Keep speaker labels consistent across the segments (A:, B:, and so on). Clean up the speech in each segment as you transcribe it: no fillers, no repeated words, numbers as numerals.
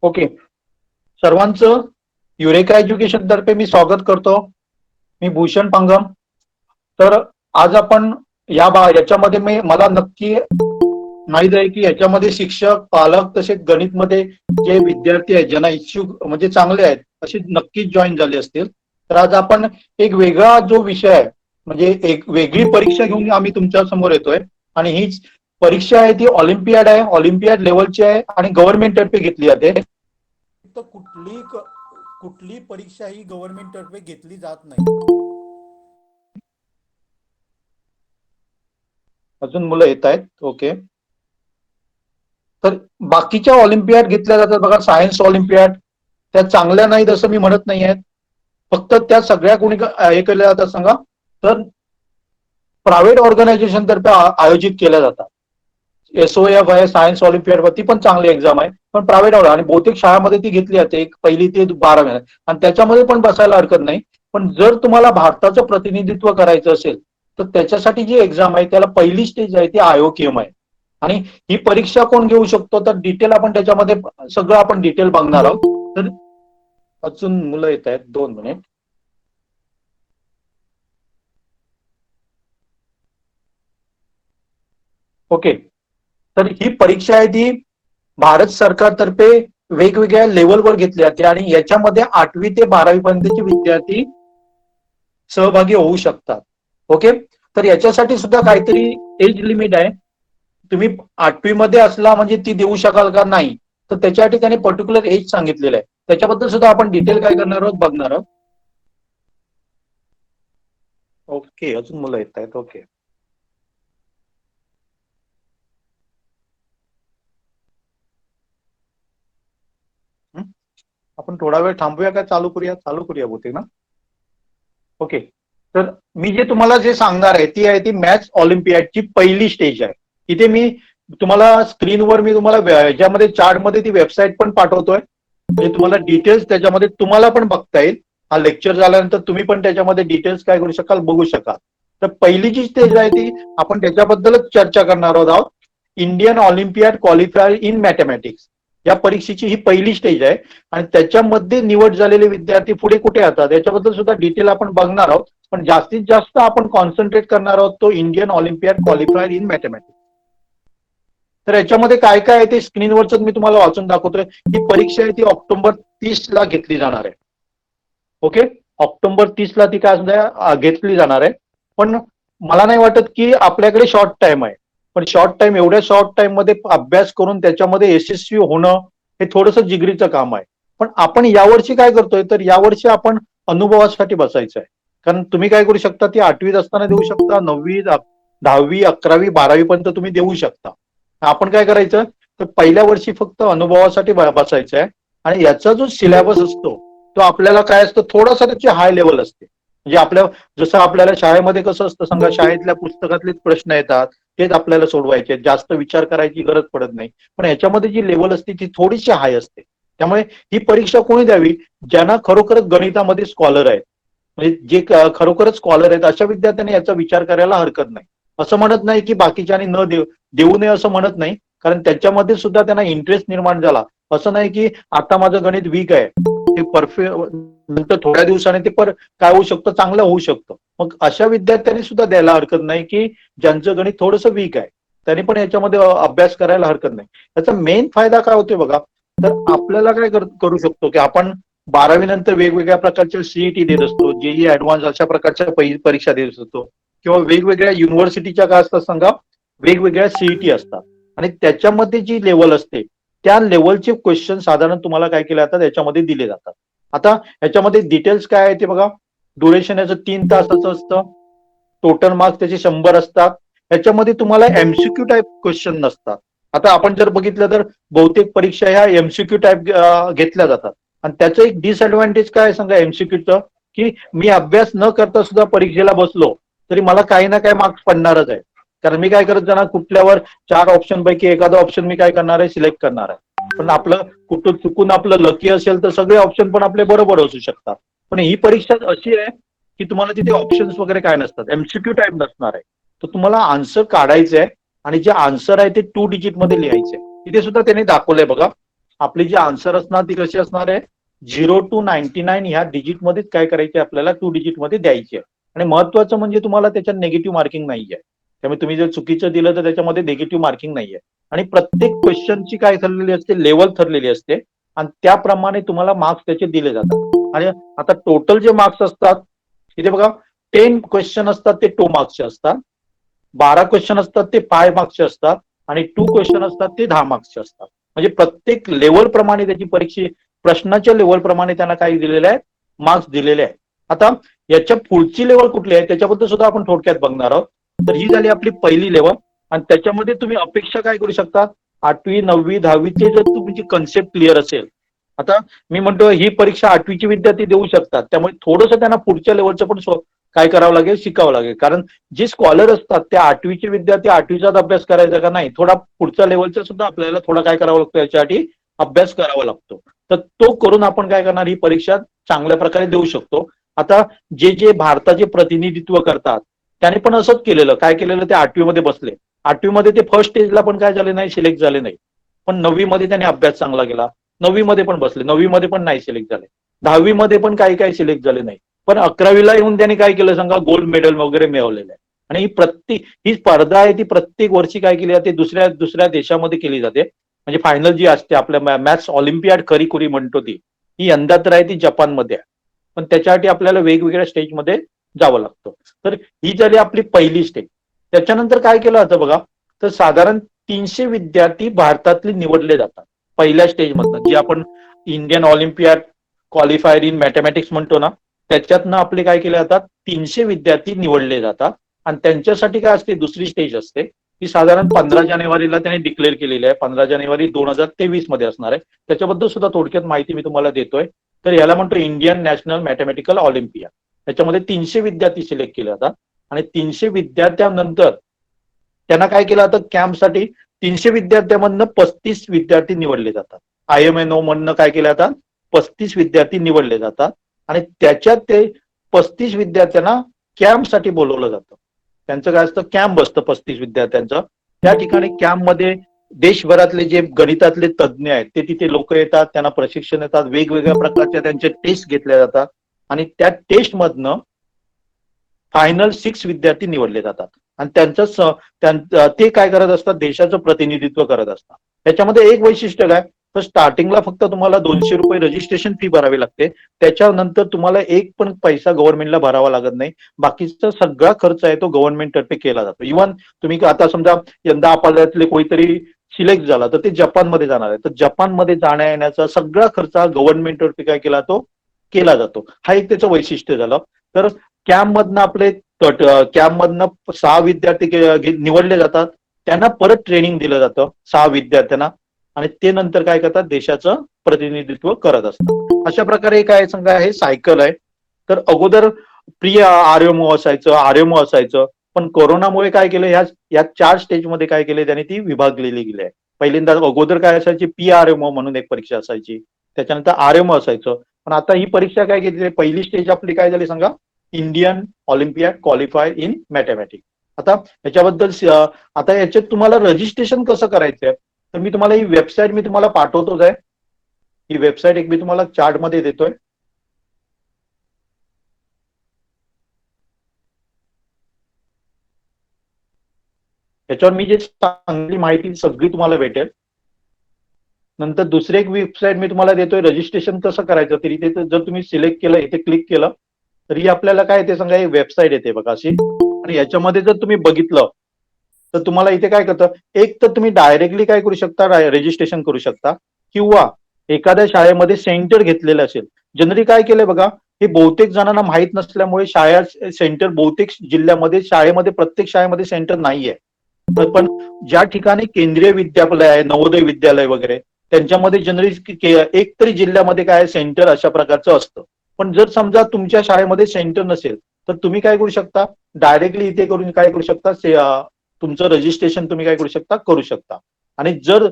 A: Okay. सर्वांचं eureka education तर्फे मी स्वागत करतो. मी भूषण पांगम. तर आज आपण याच्यामध्ये मला नक्की माहित आहे की याच्यामध्ये शिक्षक, पालक तसेच गणितमध्ये जे विद्यार्थी आहेत ज्यांना इच्छुक म्हणजे चांगले आहेत असे नक्कीच जॉईन झाले असतील. तर आज आपण एक वेगळा जो विषय आहे म्हणजे एक वेगळी परीक्षा घेऊन आम्ही तुमच्या समोर येतोय. आणि हीच परीक्षा आहे ती ऑलिम्पियाड आहे, ऑलिम्पियाड लेवलची आहे आणि गव्हर्नमेंट तर्फे घेतली जाते. तर कुठली परीक्षा ही गव्हर्नमेंट तर्फे घेतली जात नाही. अजून मुलं येत आहेत. ओके. तर बाकीच्या ऑलिम्पियाड घेतल्या जातात बघा, सायन्स ऑलिम्पियाड त्या चांगल्या नाहीत असं मी म्हणत नाही आहेत. फक्त त्या सगळ्या कोणी हे केल्या जातात सांगा तर प्रायव्हेट ऑर्गनायझेशन तर्फे आयोजित केल्या जातात. SOF आहे, सायन्स ऑलिम्पियाड ती पण चांगली एक्झाम आहे, पण प्रायव्हेट आणि बहुतेक शाळामध्ये ती घेतली जाते एक 1ली ते 12वी आणि त्याच्यामध्ये पण बसायला हरकत नाही. पण जर तुम्हाला भारताचं प्रतिनिधित्व करायचं असेल तर त्याच्यासाठी जी एक्झाम आहे त्याला पहिली स्टेज आहे ती IOKM आहे. आणि ही परीक्षा कोण घेऊ शकतो तर डिटेल आपण त्याच्यामध्ये सगळं आपण डिटेल बघणार आहोत. तर अजून मुलं येत आहेत, 2 मिनिट. ओके. तर ही परीक्षा आहे ती भारत सरकारतर्फे वेगवेगळ्या लेवलवर घेतली जाते आणि याच्यामध्ये 8वी ते 12वी पर्यंतचे विद्यार्थी सहभागी होऊ शकतात. ओके. तर याच्यासाठी सुद्धा काहीतरी एज लिमिट आहे. तुम्ही 8वी मध्ये असला म्हणजे ती देऊ शकाल का नाही, तर त्याच्यासाठी त्याने पर्टिक्युलर एज सांगितलेलं आहे. त्याच्याबद्दल सुद्धा आपण डिटेल काय करणार आहोत बघणार आहोत. ओके. अजून मुलं येत आहेत. ओके. आपण थोडा वेळ थांबूया का चालू करूया बहुतेक ना. ओके. तर मी जे तुम्हाला जे सांगणार आहे ती आहे ती मॅथ्स ऑलिम्पियाडची पहिली स्टेज आहे. इथे मी तुम्हाला स्क्रीनवर मी तुम्हाला याच्यामध्ये चार्टमध्ये ती वेबसाईट पण पाठवतोय. म्हणजे तुम्हाला डिटेल्स त्याच्यामध्ये तुम्हाला पण बघता येईल. हा लेक्चर झाल्यानंतर तुम्ही पण त्याच्यामध्ये डिटेल्स काय करू शकाल बघू शकाल. तर पहिली जी स्टेज आहे ती आपण त्याच्याबद्दलच चर्चा करणार आहोत. Indian Olympiad qualifier in mathematics या परीक्षेची ही पहिली स्टेज आहे. आणि त्याच्यामध्ये निवड झालेले विद्यार्थी पुढे कुठे येतात याच्याबद्दल सुद्धा डिटेल आपण बघणार आहोत. पण जास्तीत जास्त आपण कॉन्सन्ट्रेट करणार आहोत तो Indian Olympiad qualifier in mathematics. तर याच्यामध्ये काय काय आहे ते स्क्रीनवरच मी तुम्हाला वाचून दाखवतोय. ही परीक्षा आहे ती ऑक्टोबर 30ला घेतली जाणार आहे. ओके. ऑक्टोबर 30ला ती काय घेतली जाणार आहे. पण मला नाही वाटत की आपल्याकडे शॉर्ट टाइम आहे. पण एवढ्या शॉर्ट टाइम मध्ये अभ्यास करून त्याच्यामध्ये यशस्वी होणं हे थोडंसं जिगरीचं काम आहे. पण आपण यावर्षी काय करतोय तर यावर्षी आपण अनुभवासाठी बसायचं आहे. कारण तुम्ही काय करू शकता ती 8वीत असताना देऊ शकता, 9वी, 10वी, 11वी, 12वी पर्यंत तुम्ही देऊ शकता. आपण काय करायचं तर पहिल्या वर्षी फक्त अनुभवासाठी बसायचं आहे. आणि याचा जो सिलेबस असतो तो आपल्याला काय असतं थोडासा त्याची हाय लेवल असते. म्हणजे जसं आपल्याला शाळेमध्ये कसं असतं सांगा, शाळेतल्या पुस्तकातलेच प्रश्न येतात तेच आपल्याला सोडवायचे, जास्त विचार करायची गरज पडत नाही. पण याच्यामध्ये जी लेवल असते ती थोडीशी हाय असते. त्यामुळे ही परीक्षा कोणी द्यावी ज्यांना खरोखरच गणितामध्ये स्कॉलर आहेत. म्हणजे जे खरोखरच स्कॉलर आहेत अशा विद्यार्थ्यांनी याचा विचार करायला हरकत नाही. असं म्हणत नाही की बाकीच्यांनी न देऊ नये असं म्हणत नाही. कारण त्याच्यामध्ये सुद्धा त्यांना इंटरेस्ट निर्माण झाला. असं नाही की आता माझं गणित वीक आहे ते परफेक्ट नंतर थोड्या दिवसाने ते काय होऊ शकतं चांगलं होऊ शकतं. मग अशा विद्यार्थ्यांनी सुद्धा द्यायला हरकत नाही की ज्यांचं गणित थोडंसं वीक आहे त्यांनी पण याच्यामध्ये अभ्यास करायला हरकत नाही. याचा मेन फायदा काय होतोय बघा. तर आपल्याला काय करू शकतो की आपण 12वी नंतर वेगवेगळ्या प्रकारच्या CET देत असतो, JEE ऍडव्हान्स अशा प्रकारच्या परीक्षा देत असतो. किंवा वेगवेगळ्या युनिव्हर्सिटीच्या काय असतात सांगा वेगवेगळ्या CET असतात. आणि त्याच्यामध्ये जी लेवल असते त्या लेवलचे क्वेश्चन साधारण तुम्हाला काय केले जातात याच्यामध्ये दिले जातात. आता याच्यामध्ये डिटेल्स काय आहे ते बघा. ड्युरेशन याचं 3 तासाचं असतं. टोटल मार्क्स त्याचे 100 असतात. याच्यामध्ये तुम्हाला MCQ टाईप क्वेश्चन नसतात. आता आपण जर बघितलं तर बहुतेक परीक्षा ह्या MCQ टाईप घेतल्या जातात. आणि त्याचं एक डिसएडव्हान्टेज काय सांगा MCQचं की मी अभ्यास न करता सुद्धा परीक्षेला बसलो तरी मला काही ना काही मार्क्स पडणारच आहे. कारण मी काय करत जाणार कुठल्यावर 4 ऑप्शन पैकी एखादा ऑप्शन मी काय करणार आहे सिलेक्ट करणार आहे. पण आपलं कुठं चुकून आपलं लकी असेल तर सगळे ऑप्शन पण आपले बरोबर असू शकतात. पण ही परीक्षा अशी आहे की तुम्हाला तिथे ऑप्शन्स वगैरे काय नसतात, MCQ टाईप नसणार आहे. तर तुम्हाला आन्सर काढायचं आहे आणि जे आन्सर आहे ते 2 डिजिट मध्ये लिहायचे. इथे सुद्धा त्यांनी दाखवलंय बघा. आपली जी आन्सर असणार ती कशी असणार आहे, 0 to 99 ह्या डिजिटमध्येच काय करायचे आपल्याला, 2 डिजिटमध्ये द्यायची आहे. आणि महत्वाचं म्हणजे तुम्हाला त्याच्यात नेगेटिव्ह मार्किंग नाहीये. त्यामुळे तुम्ही जर चुकीचं दिलं तर त्याच्यामध्ये नेगेटिव्ह मार्किंग नाहीये. आणि प्रत्येक क्वेश्चनची काय ठरलेली असते, लेवल ठरलेली असते आणि त्याप्रमाणे तुम्हाला मार्क्स त्याचे दिले जातात. आणि आता टोटल जे मार्क्स असतात इथे बघा, 10 क्वेश्चन असतात ते 2 मार्क्सचे असतात, 12 क्वेश्चन असतात ते 5 मार्क्सचे असतात आणि 2 क्वेश्चन असतात ते 10 मार्क्सचे असतात. म्हणजे प्रत्येक लेवल प्रमाणे त्याची परीक्षा, प्रश्नाच्या लेवल प्रमाणे त्यांना काय दिलेलं आहे, मार्क्स दिलेले आहे. आता याच्या पुढची लेवल कुठली आहे त्याच्याबद्दल सुद्धा आपण थोडक्यात बघणार आहोत. तर ही झाली आपली पहिली लेवल आणि त्याच्यामध्ये तुम्ही अपेक्षा काय करू शकता, 8वी 9वी 10वीचे जर तुमची कन्सेप्ट क्लिअर असेल, आता मी म्हणतो ही परीक्षा 8वीचे विद्यार्थी देऊ शकतात, त्यामुळे थोडंसं त्यांना पुढच्या लेवलचं पण काय करावं लागेल, शिकावं लागेल. कारण जे स्कॉलर असतात त्या 8वीचे विद्यार्थी 8वीचाच अभ्यास करायचा का नाही, थोडा पुढच्या लेवलचा सुद्धा आपल्याला थोडा काय करावं लागतो, याच्यासाठी अभ्यास करावा लागतो. तर तो करून आपण काय करणार, ही परीक्षा चांगल्या प्रकारे देऊ शकतो. आता जे भारताचे प्रतिनिधित्व करतात त्याने पण असंच केलेलं, काय केलेलं, ते 8वी मध्ये बसले, 8वी मध्ये ते फर्स्ट स्टेजला पण काय झाले नाही, सिलेक्ट झाले नाही. पण 9वी मध्ये त्यांनी अभ्यास चांगला केला, 9वी मध्ये पण बसले, 9वी मध्ये पण नाही सिलेक्ट झाले, 10वी मध्ये पण काही सिलेक्ट झाले नाही. पण 11वीला येऊन त्यांनी काय केलं सांगा, गोल्ड मेडल वगैरे मिळवलेलं आहे. आणि ही स्पर्धा आहे ती प्रत्येक वर्षी काय केली जाते, दुसऱ्या दुसऱ्या देशामध्ये केली जाते. म्हणजे फायनल जी असते आपल्या मॅथ्स ऑलिम्पियाड खरी म्हणतो ती, ही यंदा तर आहे ती जपानमध्ये आहे. पण त्याच्यासाठी आपल्याला वेगवेगळ्या स्टेजमध्ये जावं लागतं. तर ही झाली आपली पहिली स्टेज. त्याच्यानंतर काय केलं जातं बघा, तर साधारण 300 विद्यार्थी भारतातले निवडले जातात पहिल्या स्टेजमधनं, जी आपण Indian Olympiad qualifier in mathematics म्हणतो ना, त्याच्यातनं आपले काय केले जातात, 300 विद्यार्थी निवडले जातात. आणि त्यांच्यासाठी काय असते, दुसरी स्टेज असते, ती साधारण 15 जानेवारीला त्यांनी डिक्लेअर केलेली आहे, 15 जानेवारी 2023 मध्ये असणार आहे. त्याच्याबद्दल सुद्धा थोडक्यात माहिती मी तुम्हाला देतोय. तर याला म्हणतो इंडियन नॅशनल मॅथमॅटिकल ऑलिम्पियाड. त्याच्यामध्ये 300 विद्यार्थी सिलेक्ट केले जातात आणि 300 विद्यार्थ्यानंतर त्यांना काय केलं जातं, कॅम्पसाठी 300 विद्यार्थ्यांमधनं 35 विद्यार्थी निवडले जातात. IMNO मधनं काय केलं जातात, 35 विद्यार्थी निवडले जातात आणि त्याच्यात ते 35 विद्यार्थ्यांना कॅम्पसाठी बोलवलं जातं. त्यांचं काय असतं, कॅम्प बसतं 35 विद्यार्थ्यांचं. त्या ठिकाणी कॅम्पमध्ये देशभरातले जे गणितातले तज्ज्ञ आहेत ते तिथे लोक येतात, त्यांना प्रशिक्षण येतात, वेगवेगळ्या प्रकारच्या त्यांचे टेस्ट घेतल्या जातात आणि त्या टेस्टमधनं फायनल 6 विद्यार्थी निवडले जातात. आणि ते काय करत असतात, देशाचं प्रतिनिधित्व करत असतात. त्याच्यामध्ये एक वैशिष्ट्य काय, तर स्टार्टिंगला फक्त तुम्हाला 200 रुपये रजिस्ट्रेशन फी भरावी लागते. त्याच्यानंतर तुम्हाला एक पण पैसा गव्हर्नमेंटला भरावा लागत नाही. बाकीचा सगळा खर्च आहे तो गव्हर्नमेंट तर्फे केला जातो. इव्हन तुम्ही आता समजा यंदा आपल्यातले कोणीतरी सिलेक्ट झाला तर ते जपानमध्ये जाणार आहे, तर जपानमध्ये जाण्या येण्याचा सगळा खर्च हा गव्हर्नमेंट तर्फे काय केला तो केला जातो. हा एक त्याचं वैशिष्ट्य झालं. तर कॅम्पमधनं आपले कॅम्पमधनं 6 विद्यार्थी निवडले जातात, त्यांना परत ट्रेनिंग दिलं जातं 6 विद्यार्थ्यांना आणि ते नंतर काय करतात, देशाचं प्रतिनिधित्व करत असतात. अशा प्रकारे काय सांगा, हे सायकल आहे. तर अगोदर प्री आरएमओ असायचं, पण कोरोनामुळे काय केलं, या 4 स्टेजमध्ये काय केले त्यांनी, ती विभागलेली गेली आहे. पहिल्यांदा अगोदर काय असायची, PRMO म्हणून एक परीक्षा असायची, त्याच्यानंतर RMO असायचं. पण आता ही परीक्षा काय घेतली, पहिली स्टेज आपली काय झाली सांगा, Indian Olympiad qualifier in mathematics. आता आता याच्यात तुम्हाला रजिस्ट्रेशन कसं करायचंय, तर मी तुम्हाला ही वेबसाईट मी तुम्हाला पाठवतोच आहे. ही वेबसाईट एक मी तुम्हाला चार्टमध्ये देतोय. त्याच्यावर मी जे चांगली माहिती सगळी तुम्हाला भेटेल. नंतर दुसरी एक वेबसाईट मी तुम्हाला देतोय, रजिस्ट्रेशन कसं करायचं, तरी ते जर तुम्ही सिलेक्ट केलं, इथे क्लिक केलं तर ही आपल्याला काय येते सांगा, वेबसाईट येते बघा अशी. आणि याच्यामध्ये जर तुम्ही बघितलं तर तुम्हाला इथे काय करतं, एक तर तुम्ही डायरेक्टली काय करू शकता, रजिस्ट्रेशन करू शकता, किंवा एखाद्या शाळेमध्ये सेंटर घेतलेलं असेल. जनरली काय केलंय बघा, हे बहुतेक जणांना माहित नसल्यामुळे शाळा सेंटर बहुतेक जिल्ह्यामध्ये शाळेमध्ये प्रत्येक शाळेमध्ये सेंटर नाहीये. पण ज्या ठिकाणी केंद्रीय विद्यालय आहे, नवोदय विद्यालय वगैरे, त्यांच्यामध्ये जनरली एक तरी जिल्ह्यामध्ये काय सेंटर अशा प्रकारचं असतं. पण जर समजा तुमच्या शाळेमध्ये सेंटर नसेल तर तुम्ही काय करू शकता, डायरेक्टली इथे करून काय करू शकता, तुमचं रजिस्ट्रेशन तुम्ही काय करू शकता. आणि जर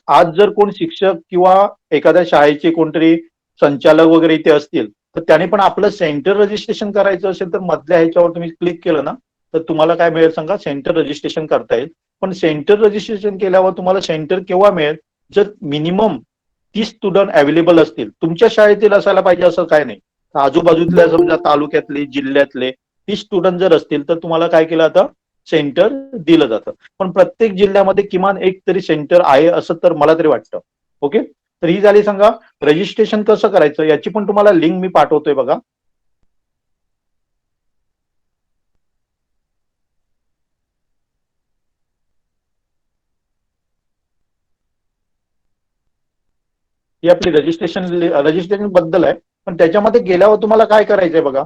A: आज जर कोण शिक्षक किंवा एखाद्या शाळेचे कोणतरी संचालक वगैरे इथे असतील तर त्याने पण आपलं सेंटर रजिस्ट्रेशन करायचं असेल तर मधल्या ह्याच्यावर तुम्ही क्लिक केलं ना, तर तुम्हाला काय मिळेल सांगा, सेंटर रजिस्ट्रेशन करता येईल. पण सेंटर रजिस्ट्रेशन केल्यावर तुम्हाला सेंटर केव्हा मिळेल, जर मिनिमम 30 स्टुडंट अवेलेबल असतील, तुमच्या शाळेतील असायला पाहिजे असं काय नाही, आजूबाजूतल्या समजा तालुक्यातले जिल्ह्यातले 30 स्टुडंट जर असतील तर तुम्हाला काय केलं जातं, सेंटर दिलं जातं. पण प्रत्येक जिल्ह्यामध्ये किमान एक तरी सेंटर आहे असं तर मला तरी वाटतं. ओके, तर ही झाली सांगा रजिस्ट्रेशन कसं करायचं, याची पण तुम्हाला लिंक मी पाठवतोय बघा. ही आपली रजिस्ट्रेशन बद्दल आहे. पण त्याच्यामध्ये गेल्यावर तुम्हाला काय करायचंय बघा,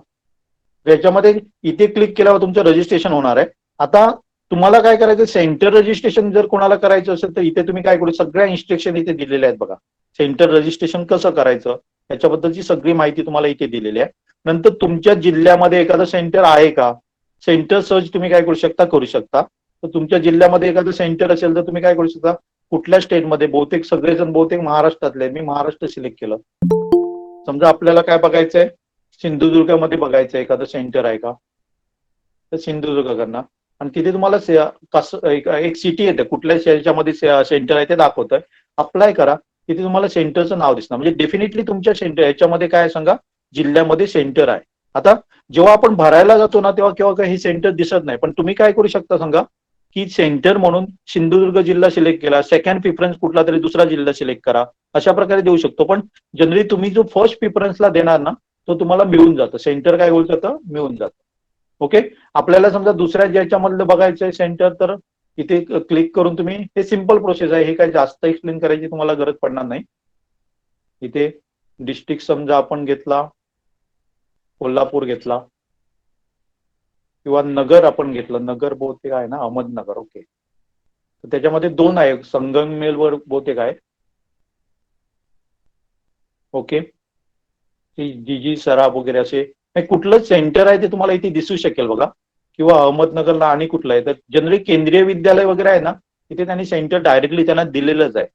A: त्याच्यामध्ये इथे क्लिक केल्यावर तुमचं रजिस्ट्रेशन होणार आहे. आता तुम्हाला काय करायचं, सेंटर रजिस्ट्रेशन जर कोणाला करायचं असेल तर इथे तुम्ही काय करू, सगळ्या इन्स्ट्रक्शन इथे दिलेल्या आहेत बघा. सेंटर रजिस्ट्रेशन कसं करायचं याच्याबद्दलची सगळी माहिती तुम्हाला इथे दिलेली आहे. नंतर तुमच्या जिल्ह्यामध्ये एखादं सेंटर आहे का, सेंटर सर्च तुम्ही काय करू शकता. तर तुमच्या जिल्ह्यामध्ये एखादं सेंटर असेल तर तुम्ही काय करू शकता, कुठल्या स्टेटमध्ये, बहुतेक सगळेजण बहुतेक महाराष्ट्रातले, मी महाराष्ट्र सिलेक्ट केलं. समजा आपल्याला काय बघायचंय, सिंधुदुर्गामध्ये बघायचं एखादं सेंटर आहे का, तर सिंधुदुर्ग करणार. आणि तिथे तुम्हाला कसं एक सिटी येते, कुठल्या याच्यामध्ये सेंटर आहे ते दाखवतंय. अप्लाय करा, तिथे तुम्हाला सेंटरचं नाव दिसणार. म्हणजे डेफिनेटली तुमच्या सेंटर याच्यामध्ये काय सांगा, जिल्ह्यामध्ये सेंटर आहे. आता जेव्हा आपण भरायला जातो ना तेव्हा केव्हा काही सेंटर दिसत नाही, पण तुम्ही काय करू शकता सांगा, की सेंटर म्हणून सिंधुदुर्ग जिल्हा सिलेक्ट केला, सेकंड प्रिफरन्स कुठला तरी दुसरा जिल्हा सिलेक्ट करा, अशा प्रकारे देऊ शकतो. पण जनरली तुम्ही जो फर्स्ट प्रिफरन्सला देणार ना तो तुम्हाला मिळून जातं, सेंटर काय होऊ जातं, मिळून जातं. ओके, आपल्याला समजा दुसऱ्या ज्याच्यामधलं बघायचंय सेंटर, तर इथे क्लिक करून तुम्ही, हे सिंपल प्रोसेस आहे, हे काही जास्त एक्सप्लेन करायची तुम्हाला गरज पडणार नाही. इथे डिस्ट्रिक्ट समजा आपण घेतला, कोल्हापूर घेतला, किंवा नगर आपण घेतलं, नगर बहुतेक आहे ना, अहमदनगर. ओके, तर त्याच्यामध्ये 2 आहे, संगमनेरवर बहुतेक आहे. ओके, जी सराफ वगैरे असे कुठलं सेंटर आहे ते तुम्हाला इथे दिसू शकेल बघा. किंवा अहमदनगरला आणि कुठलं आहे, तर जनरली केंद्रीय विद्यालय वगैरे आहे ना, तिथे त्यांनी सेंटर डायरेक्टली त्यांना दिलेलंच आहे.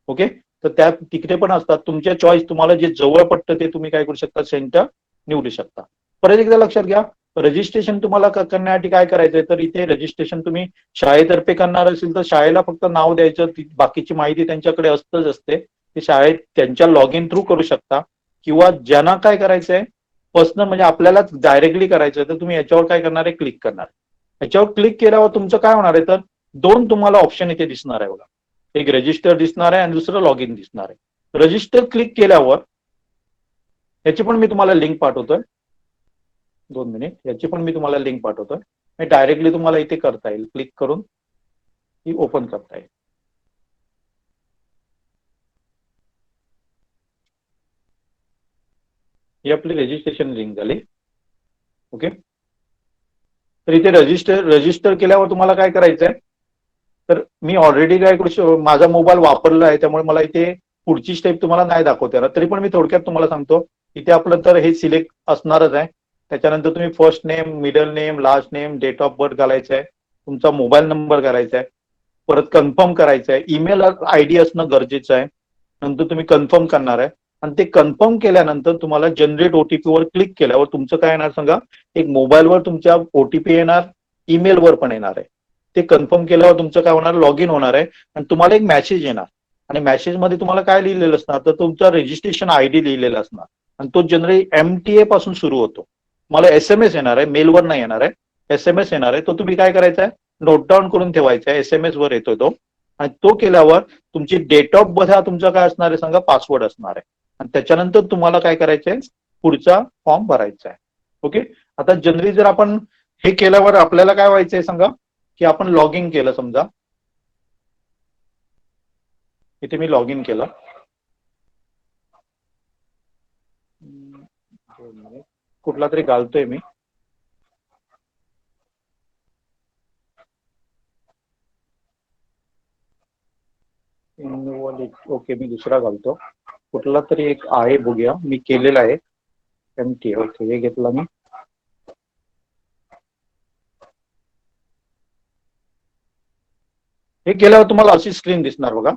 A: ओके, तर त्या तिकडे पण असतात, तुमच्या चॉईस, तुम्हाला जे जवळ पडतं ते तुम्ही काय करू शकता, सेंटर निवडू शकता. परत एकदा लक्षात घ्या, रजिस्ट्रेशन तुम्हाला करण्यासाठी काय करायचंय, तर इथे रजिस्ट्रेशन तुम्ही शाळेतर्फे करणार असेल तर शाळेला फक्त नाव द्यायचं, बाकीची माहिती त्यांच्याकडे असतच असते, ते शाळेत त्यांच्या लॉग इन थ्रू करू शकता. किंवा ज्यांना काय करायचंय पर्सनल, म्हणजे आपल्याला डायरेक्टली करायचं, तर तुम्ही याच्यावर काय करणार आहे, क्लिक करणार. याच्यावर क्लिक केल्यावर तुमचं काय होणार आहे, तर 2 तुम्हाला ऑप्शन इथे दिसणार आहे बघा. एक रजिस्टर दिसणार आहे आणि दुसरं लॉग इन दिसणार आहे. रजिस्टर क्लिक केल्यावर, याची पण मी तुम्हाला लिंक पाठवतोय, 2 मिनिट, याची पण मी तुम्हाला लिंक पाठवतोय. डायरेक्टली तुम्हाला इथे करता येईल, क्लिक करून ती ओपन करता येईल. ही आपली रजिस्ट्रेशन लिंक झाली. ओके, तर इथे रजिस्टर केल्यावर तुम्हाला काय करायचंय, तर मी ऑलरेडी काय करू, माझा मोबाईल वापरला आहे त्यामुळे मला इथे पुढची स्टेप तुम्हाला नाही दाखवता येणार, तरी पण मी थोडक्यात तुम्हाला सांगतो. इथे आपलं तर हे सिलेक्ट असणारच आहे. त्याच्यानंतर तुम्ही first name, middle name, last name, date of birth घालायचा आहे, तुमचा मोबाईल नंबर घालायचा आहे, परत कन्फर्म करायचं आहे, ईमेल आयडी असणं गरजेचं आहे. नंतर तुम्ही कन्फर्म करणार आहे, आणि ते कन्फर्म केल्यानंतर तुम्हाला जनरेट ओटीपी वर क्लिक केल्यावर तुमचं काय येणार सांगा, एक मोबाईलवर तुमच्या ओटीपी येणार, ईमेलवर पण येणार आहे. ते कन्फर्म केल्यावर तुमचं काय होणार, लॉग इन होणार आहे आणि तुम्हाला एक मेसेज येणार. आणि मेसेजमध्ये तुम्हाला काय लिहिलेलं असणार, तर तुमचा रजिस्ट्रेशन आयडी लिहिलेला असणार, आणि तो जनरली MTA पासून सुरू होतो. तुम्हाला SMS येणार आहे, मेलवर नाही येणार आहे, SMS येणार आहे. तो तुम्ही काय करायचा आहे, नोट डाऊन करून ठेवायचा आहे, SMS वर येतोय तो. आणि तो केल्यावर तुमची डेट ऑफ बर्थ हा तुमचा काय असणार आहे सांगा, पासवर्ड असणार आहे. आणि त्याच्यानंतर तुम्हाला काय करायचंय, पुढचा फॉर्म भरायचा आहे. ओके, आता जनरली जर आपण हे केल्यावर आपल्याला काय व्हायचंय सांगा, की आपण लॉग इन केलं समजा, इथे मी लॉग इन केलं, कुठला तरी घालतोय मी, ओके, मी दुसरा घालतो, कुठला तरी एक आहे, बघूया, मी केलेला आहे MTA. ओके, हे घेतला मी. हे केल्यावर तुम्हाला अशी स्क्रीन दिसणार बघा,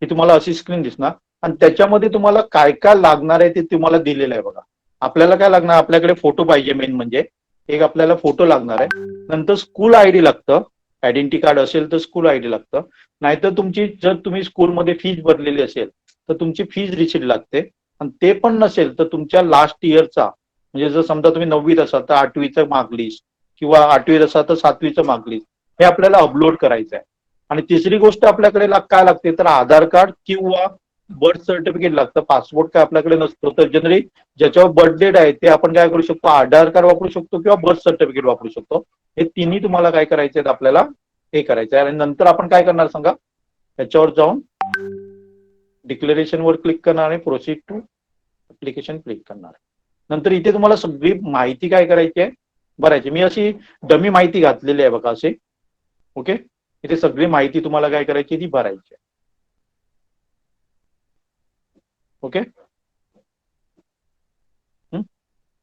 A: ही तुम्हाला अशी स्क्रीन दिसणार. आणि त्याच्यामध्ये तुम्हाला काय काय लागणार आहे ते तुम्हाला दिलेलं आहे बघा. आपल्याला काय लागणार, आपल्याकडे फोटो पाहिजे मेन म्हणजे, एक आपल्याला फोटो लागणार आहे, नंतर स्कूल आयडी लागतं, आयडेंटिटी कार्ड असेल तर स्कूल आयडी लागतं, नाहीतर तुमची जर तुम्ही स्कूलमध्ये फीज भरलेली असेल तर तुमची फीज रिसीट लागते, आणि ते पण नसेल तर तुमच्या लास्ट इयरचा, म्हणजे जर समजा तुम्ही 9वीत असाल तर 8वीचं मार्कलिस्ट, किंवा 8वीत असाल तर 7वीचं मार्कलिस्ट, हे आपल्याला अपलोड करायचं आहे. आणि तिसरी गोष्ट आपल्याकडे काय लागते तर आधार कार्ड किंवा बर्थ सर्टिफिकेट लागतं. पासपोर्ट काय आपल्याकडे नसतो, तर जनरली ज्याच्यावर बर्थ डेट आहे ते आपण काय करू शकतो, आधार कार्ड वापरू शकतो किंवा बर्थ सर्टिफिकेट वापरू शकतो. हे तिन्ही तुम्हाला काय करायचे आहेत, आपल्याला हे करायचं आहे. आणि नंतर आपण काय करणार सांगा, याच्यावर जाऊन डिक्लेरेशन वर क्लिक करणार आणि प्रोसीड टू ऍप्लिकेशन क्लिक करणार. नंतर इथे तुम्हाला सगळी माहिती काय करायची आहे, भरायची. मी अशी डमी माहिती घातलेली आहे बघा असे. ओके, इथे सगळी माहिती तुम्हाला काय करायची ती भरायची आहे. ओके,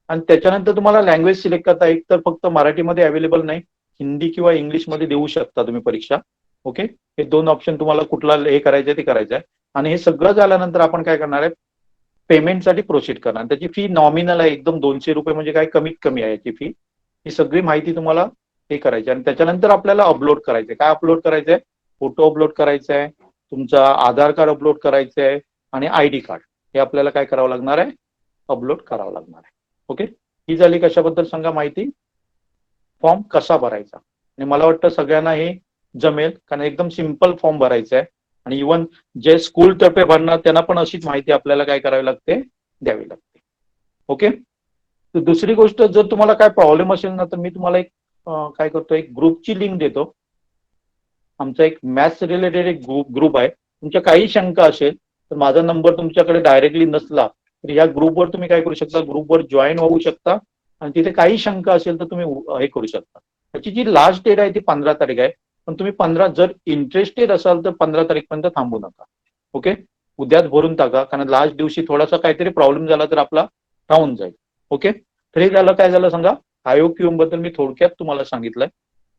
A: आणि त्याच्यानंतर तुम्हाला लँग्वेज सिलेक्ट करता. एक तर फक्त मराठीमध्ये अवेलेबल नाही, हिंदी किंवा इंग्लिशमध्ये देऊ शकता तुम्ही परीक्षा. ओके, हे दोन ऑप्शन तुम्हाला कुठला हे करायचं आहे ते करायचं आहे. आणि हे सगळं झाल्यानंतर आपण काय करणार आहे, पेमेंटसाठी प्रोसीड करणार. त्याची फी नॉमिनल आहे, एकदम 200 रुपये, म्हणजे काय कमीत कमी आहे याची फी. ही सगळी माहिती तुम्हाला हे करायची. आणि त्याच्यानंतर आपल्याला अपलोड करायचं आहे. काय अपलोड करायचं आहे, फोटो अपलोड करायचा आहे, तुमचा आधार कार्ड अपलोड करायचं आहे, आणि आयडी कार्ड हे आपल्याला काय करावं लागणार आहे, अपलोड करावं लागणार आहे. ओके, ही झाली कशाबद्दल सांगा माहिती, फॉर्म कसा भरायचा. आणि मला वाटतं सगळ्यांना हे जमेल, कारण एकदम सिम्पल फॉर्म भरायचा आहे. आणि इव्हन जे स्कूल तर्फे भरणार त्यांना पण अशीच माहिती आपल्याला काय करावी लागते, द्यावी लागते. ओके, तर दुसरी गोष्ट, जर तुम्हाला काय प्रॉब्लेम असेल ना, तर मी तुम्हाला एक काय करतो, एक ग्रुपची लिंक देतो. आमचा एक मॅथ्स रिलेटेड एक ग्रुप आहे. तुमच्या काही शंका असेल तर माझा नंबर तुमच्याकडे डायरेक्टली नसला तर या ग्रुपवर तुम्ही काय करू शकता, ग्रुपवर जॉईन होऊ शकता. आणि तिथे काही शंका असेल तर तुम्ही हे करू शकता. त्याची जी लास्ट डेट आहे ती 15 तारीख आहे. पण तुम्ही 15, जर इंटरेस्टेड असाल तर 15 तारीखपर्यंत थांबू नका. ओके, उद्याच भरून टाका, कारण लास्ट दिवशी थोडासा काहीतरी प्रॉब्लेम झाला तर आपला राहून जाईल. ओके, तर हे झालं, काय झालं सांगा, आयोक्यूएम बद्दल मी थोडक्यात तुम्हाला सांगितलंय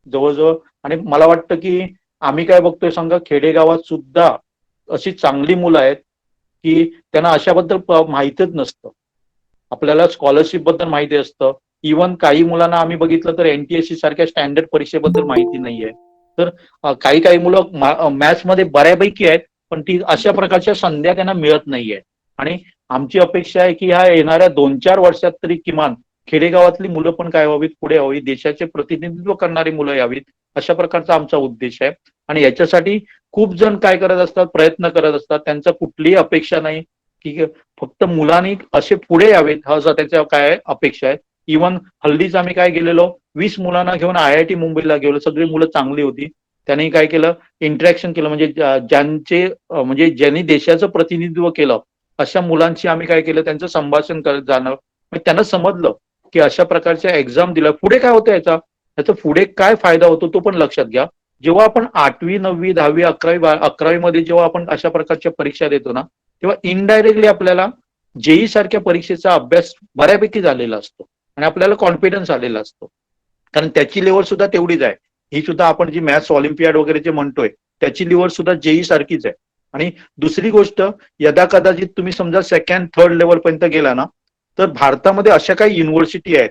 A: जवळजवळ. आणि मला वाटतं की आम्ही काय बघतोय सांगा, खेडेगावात सुद्धा अशी चांगली मुलं आहेत की त्यांना अशाबद्दल माहितीच नसतं. आपल्याला स्कॉलरशिप बद्दल माहिती असतं. इव्हन काही मुलांना आम्ही बघितलं तर एनटीएससी सारख्या स्टँडर्ड परीक्षेबद्दल माहिती नाहीये. तर काही काही मुलं मॅथ्समध्ये बऱ्यापैकी आहेत, पण ती अशा प्रकारच्या संध्या त्यांना मिळत नाहीये. आणि आमची अपेक्षा आहे की ह्या येणाऱ्या 2-4 वर्षात तरी किमान खेडेगावातली मुलं पण काय व्हावीत, पुढे व्हावी, देशाचे प्रतिनिधित्व करणारी मुलं यावीत, अशा प्रकारचा आमचा उद्देश आहे. आणि याच्यासाठी खूप जण काय करत असतात, प्रयत्न करत असतात. त्यांचा कुठलीही अपेक्षा नाही की फक्त मुलांनी असे पुढे यावेत, हा त्याच्या काय अपेक्षा आहे. इव्हन हल्लीच आम्ही काय गेलेलो, 20 मुलांना घेऊन IIT मुंबईला गेलो. सगळी मुलं चांगली होती. त्यांनी काय केलं, इंटरॅक्शन केलं, म्हणजे ज्यांचे म्हणजे ज्यांनी देशाचं प्रतिनिधित्व केलं अशा मुलांशी आम्ही काय केलं, त्यांचं संभाषण करत जाणं. त्यांना समजलं की अशा प्रकारच्या एक्झाम दिल्या पुढे काय होतं, याचा पुढे काय फायदा होतो तो पण लक्षात घ्या. जेव्हा आपण 8वी 9वी 10वी 11वी मध्ये जेव्हा आपण अशा प्रकारच्या परीक्षा देतो ना, तेव्हा इनडायरेक्टली आपल्याला जेई सारख्या परीक्षेचा अभ्यास बऱ्यापैकी झालेला असतो आणि आपल्याला कॉन्फिडन्स आलेला असतो, कारण त्याची लेवल सुद्धा तेवढीच आहे. ही सुद्धा आपण जी मॅथ्स ऑलिम्पियाड वगैरे जे म्हणतोय त्याची लेवल सुद्धा जेई सारखीच आहे. आणि दुसरी गोष्ट, यदा कदाचित तुम्ही समजा 2nd 3rd लेवल पर्यंत गेला ना, तर भारतामध्ये अशा काही युनिव्हर्सिटी आहेत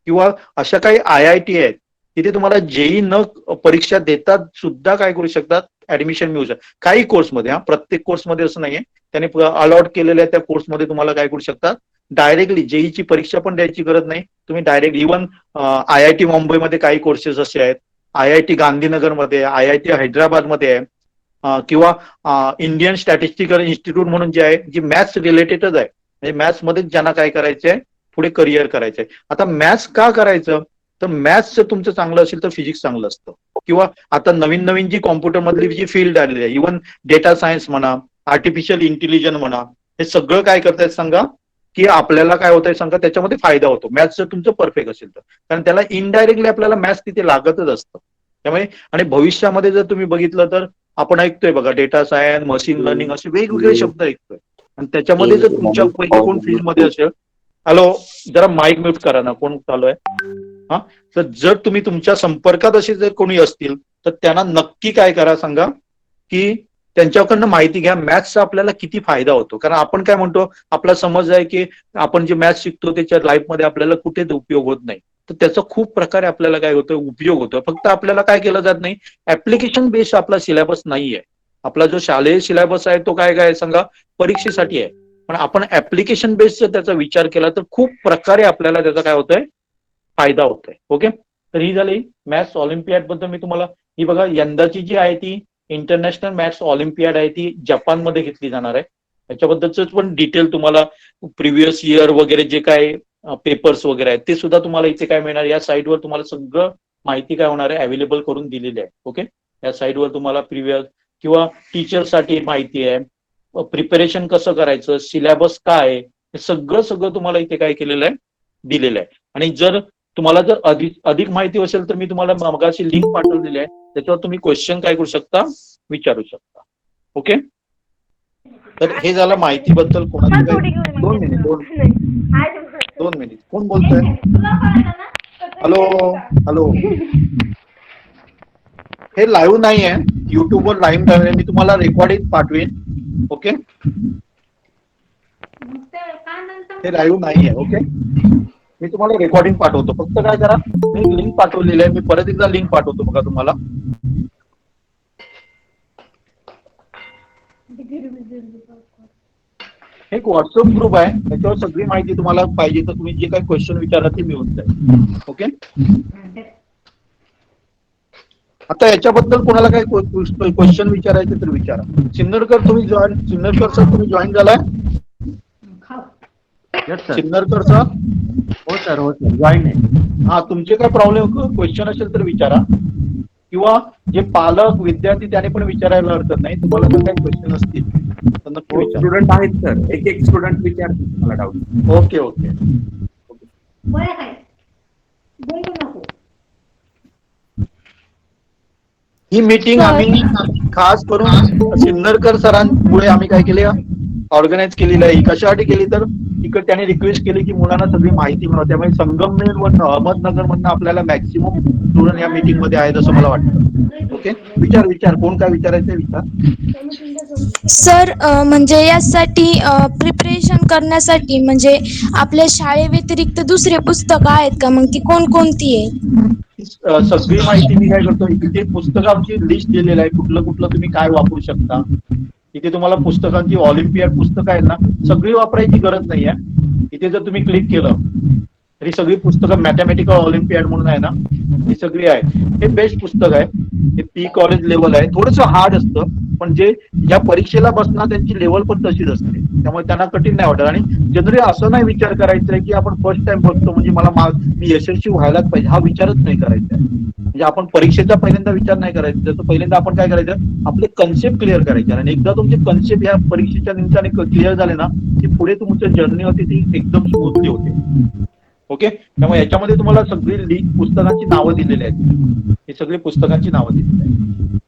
A: किंवा अशा काही IIT आहेत तिथे तुम्हाला जेई न परीक्षा देतात सुद्धा काय करू शकतात, ऍडमिशन मिळू शकतात काही कोर्समध्ये. प्रत्येक कोर्समध्ये असं नाहीये, त्याने अलॉट केलेल्या त्या कोर्समध्ये तुम्हाला काय करू शकतात, डायरेक्टली जेईची परीक्षा पण द्यायची गरज नाही. तुम्ही डायरेक्ट इव्हन IIT मुंबईमध्ये काही कोर्सेस असे आहेत, IIT गांधीनगरमध्ये, IIT हैदराबादमध्ये आहे, किंवा इंडियन स्टॅटिस्टिकल इन्स्टिट्यूट म्हणून जे आहे, जी मॅथ्स रिलेटेडच आहे. म्हणजे मॅथ्समध्येच ज्यांना काय करायचंय, पुढे करिअर करायचंय. आता मॅथ्स का करायचं, तर मॅथ्स जर तुमचं चांगलं असेल तर फिजिक्स चांगलं असतं. किंवा आता नवीन नवीन जी कॉम्प्युटर मधली जी फील्ड आलेली आहे, इव्हन डेटा सायन्स म्हणा, आर्टिफिशियल इंटेलिजन्स म्हणा, हे सगळं काय करतायत सांगा, की आपल्याला काय होतंय सांगा, त्याच्यामध्ये फायदा होतो मॅथ्स जर तुमचं परफेक्ट असेल तर. कारण त्याला इनडायरेक्टली आपल्याला मॅथ्स तिथे लागतच असतं. त्यामुळे आणि भविष्यामध्ये जर तुम्ही बघितलं तर आपण ऐकतोय बघा, डेटा सायन्स, मशीन लर्निंग असे वेगवेगळे शब्द ऐकतोय. आणि त्याच्यामध्ये जर तुमच्यापैकी कोण फील्डमध्ये असेल, हॅलो जरा माईक म्यूट करा ना, कोण चालू आहे. हा, तर जर तुम्ही तुमच्या संपर्कात असे जर कोणी असतील तर त्यांना नक्की काय करा सांगा, की त्यांच्याकडनं माहिती घ्या मॅथ्सचा आपल्याला किती फायदा होतो. कारण आपण काय म्हणतो, आपला समज आहे की आपण जे मॅथ्स शिकतो त्याच्या लाईफमध्ये आपल्याला कुठेच उपयोग होत नाही. तर त्याचा खूप प्रकारे आपल्याला काय होतं, उपयोग होतो. फक्त आपल्याला काय केलं जात नाही, ऍप्लिकेशन बेस्ड आपला सिलेबस नाहीये. आपला जो शालेय सिलेबस आहे तो काय सांगा, परीक्षेसाठी आहे. पण आपण ऍप्लिकेशन बेस्ड त्याचा विचार केला तर खूप प्रकारे आपल्याला त्याचा काय होतंय, फायदा होतोय. ओके, तर ही झाली मॅथ्स ऑलिम्पियाड बद्दल मी तुम्हाला. ही बघा, यंदाची जी आहे ती इंटरनॅशनल मॅथ्स ऑलिम्पियाड आहे, ती जपानमध्ये घेतली जाणार आहे. त्याच्याबद्दलच पण डिटेल तुम्हाला, प्रिव्हियस इयर वगैरे जे काय पेपर्स वगैरे आहेत ते सुद्धा तुम्हाला इथे काय मिळणार, या साईटवर तुम्हाला सगळं माहिती काय होणार आहे, अवेलेबल करून दिलेली आहे. ओके, या साईटवर तुम्हाला प्रिव्हियस किंवा टीचरसाठी माहिती आहे, प्रिपरेशन कसं करायचं, सिलेबस काय आहे, हे सगळं सगळं तुम्हाला इथे काय केलेलं आहे, दिलेलं आहे. आणि जर तुम्हाला जर अधिक माहिती असेल तर मी तुम्हाला मगाशी लिंक पाठवलेली आहे, त्याच्यावर तुम्ही क्वेश्चन काय करू शकता, विचारू शकता. ओके, तर हे झालं माहितीबद्दल. कोणाची काही 2 मिनिट कोण बोलतोय? हॅलो हॅलो, हे लाईव्ह नाही आहे, युट्यूबवर लाईव्ह आहे, मी तुम्हाला रेकॉर्डिंग पाठवेन. ओके, हे लाईव्ह नाही आहे. ओके, मी तुम्हाला रेकॉर्डिंग पाठवतो. फक्त काय करा, मी लिंक पाठवलेली आहे, मी परत एकदा लिंक पाठवतो बघा तुम्हाला. एक व्हॉट्सअप ग्रुप आहे, त्याच्यावर सगळी माहिती तुम्हाला पाहिजे तर तुम्ही जे काही क्वेश्चन विचारा ते मिळून जाईल. ओके, आता याच्याबद्दल कोणाला काही क्वेश्चन विचारायचे तर विचारा. सिन्नरकर तुम्ही सिन्नरकर सर तुम्ही जॉईन झालाय? सिन्नरकर सर?
B: हो सर जॉईन आहे.
A: हा, तुमचे काय प्रॉब्लेम क्वेश्चन असेल तर विचारा, किंवा जे पालक विद्यार्थी त्याने पण विचारायला हरकत नाही. तुम्हाला जर काही क्वेश्चन असतील तर नक्की विचारा.
B: स्टुडंट आहेत सर, एक स्टुडंट विचारतील मला डाऊट.
A: ओके ओके, ही मीटिंग आम्ही खास करून सिन्नरकर सरांमुळे आम्ही काय केले, ऑर्गनाईज केलेली आहे. कशासाठी केली तर तिकडे त्याने रिक्वेस्ट केली की मुलांना सगळी माहिती मिळावी. त्यामुळे संगमनेर व अहमदनगर मधनं आपल्याला मॅक्सिमम स्टुडंट या मीटिंग मध्ये आहेत असं मला वाटतं. ओके, विचार कोण काय विचारायचं विचार.
C: सर म्हणजे यासाठी प्रिपरेशन करण्यासाठी म्हणजे आपल्या शाळेव्यतिरिक्त दुसरे पुस्तकं आहेत का, मग ती कोणकोणती आहे?
A: सगळी माहिती मी काय करतो, इथे पुस्तकांची लिस्ट दिलेली आहे, कुठलं कुठलं तुम्ही काय वापरू शकता. इथे तुम्हाला पुस्तकांची ऑलिम्पियाड पुस्तकं आहेत ना, सगळी वापरायची गरज नाही आहे. इथे जर तुम्ही क्लिक केलं तर ही सगळी पुस्तकं, मॅथमॅटिकल ऑलिम्पियाड म्हणून आहे ना, ही सगळी आहे. हे बेस्ट पुस्तक आहे, हे पी कॉलेज लेवल आहे. थोडंसं हार्ड असतं, पण जे ज्या परीक्षेला बसणार त्यांची लेवल पण तशीच असते, त्यामुळे त्यांना कठीण नाही वाटत. आणि जनरली असं नाही विचार करायचा आहे की आपण फर्स्ट टाइम बसतो म्हणजे मला मी यशस्वी व्हायलाच पाहिजे, हा विचारच नाही करायचा आहे. म्हणजे आपण परीक्षेचा पहिल्यांदा विचार नाही करायचा. त्याचं पहिल्यांदा आपण काय करायचं, आपले कन्सेप्ट क्लिअर करायचे. आणि एकदा तुमचे कन्सेप्ट या परीक्षेच्या निमित्ताने क्लिअर झाले ना, की पुढे तुमची जर्नी होती ती एकदम स्मूथली होते. ओके, त्यामुळे याच्यामध्ये तुम्हाला सगळी पुस्तकांची नावं दिलेली आहेत, ही सगळी पुस्तकांची नावं दिलेली आहेत.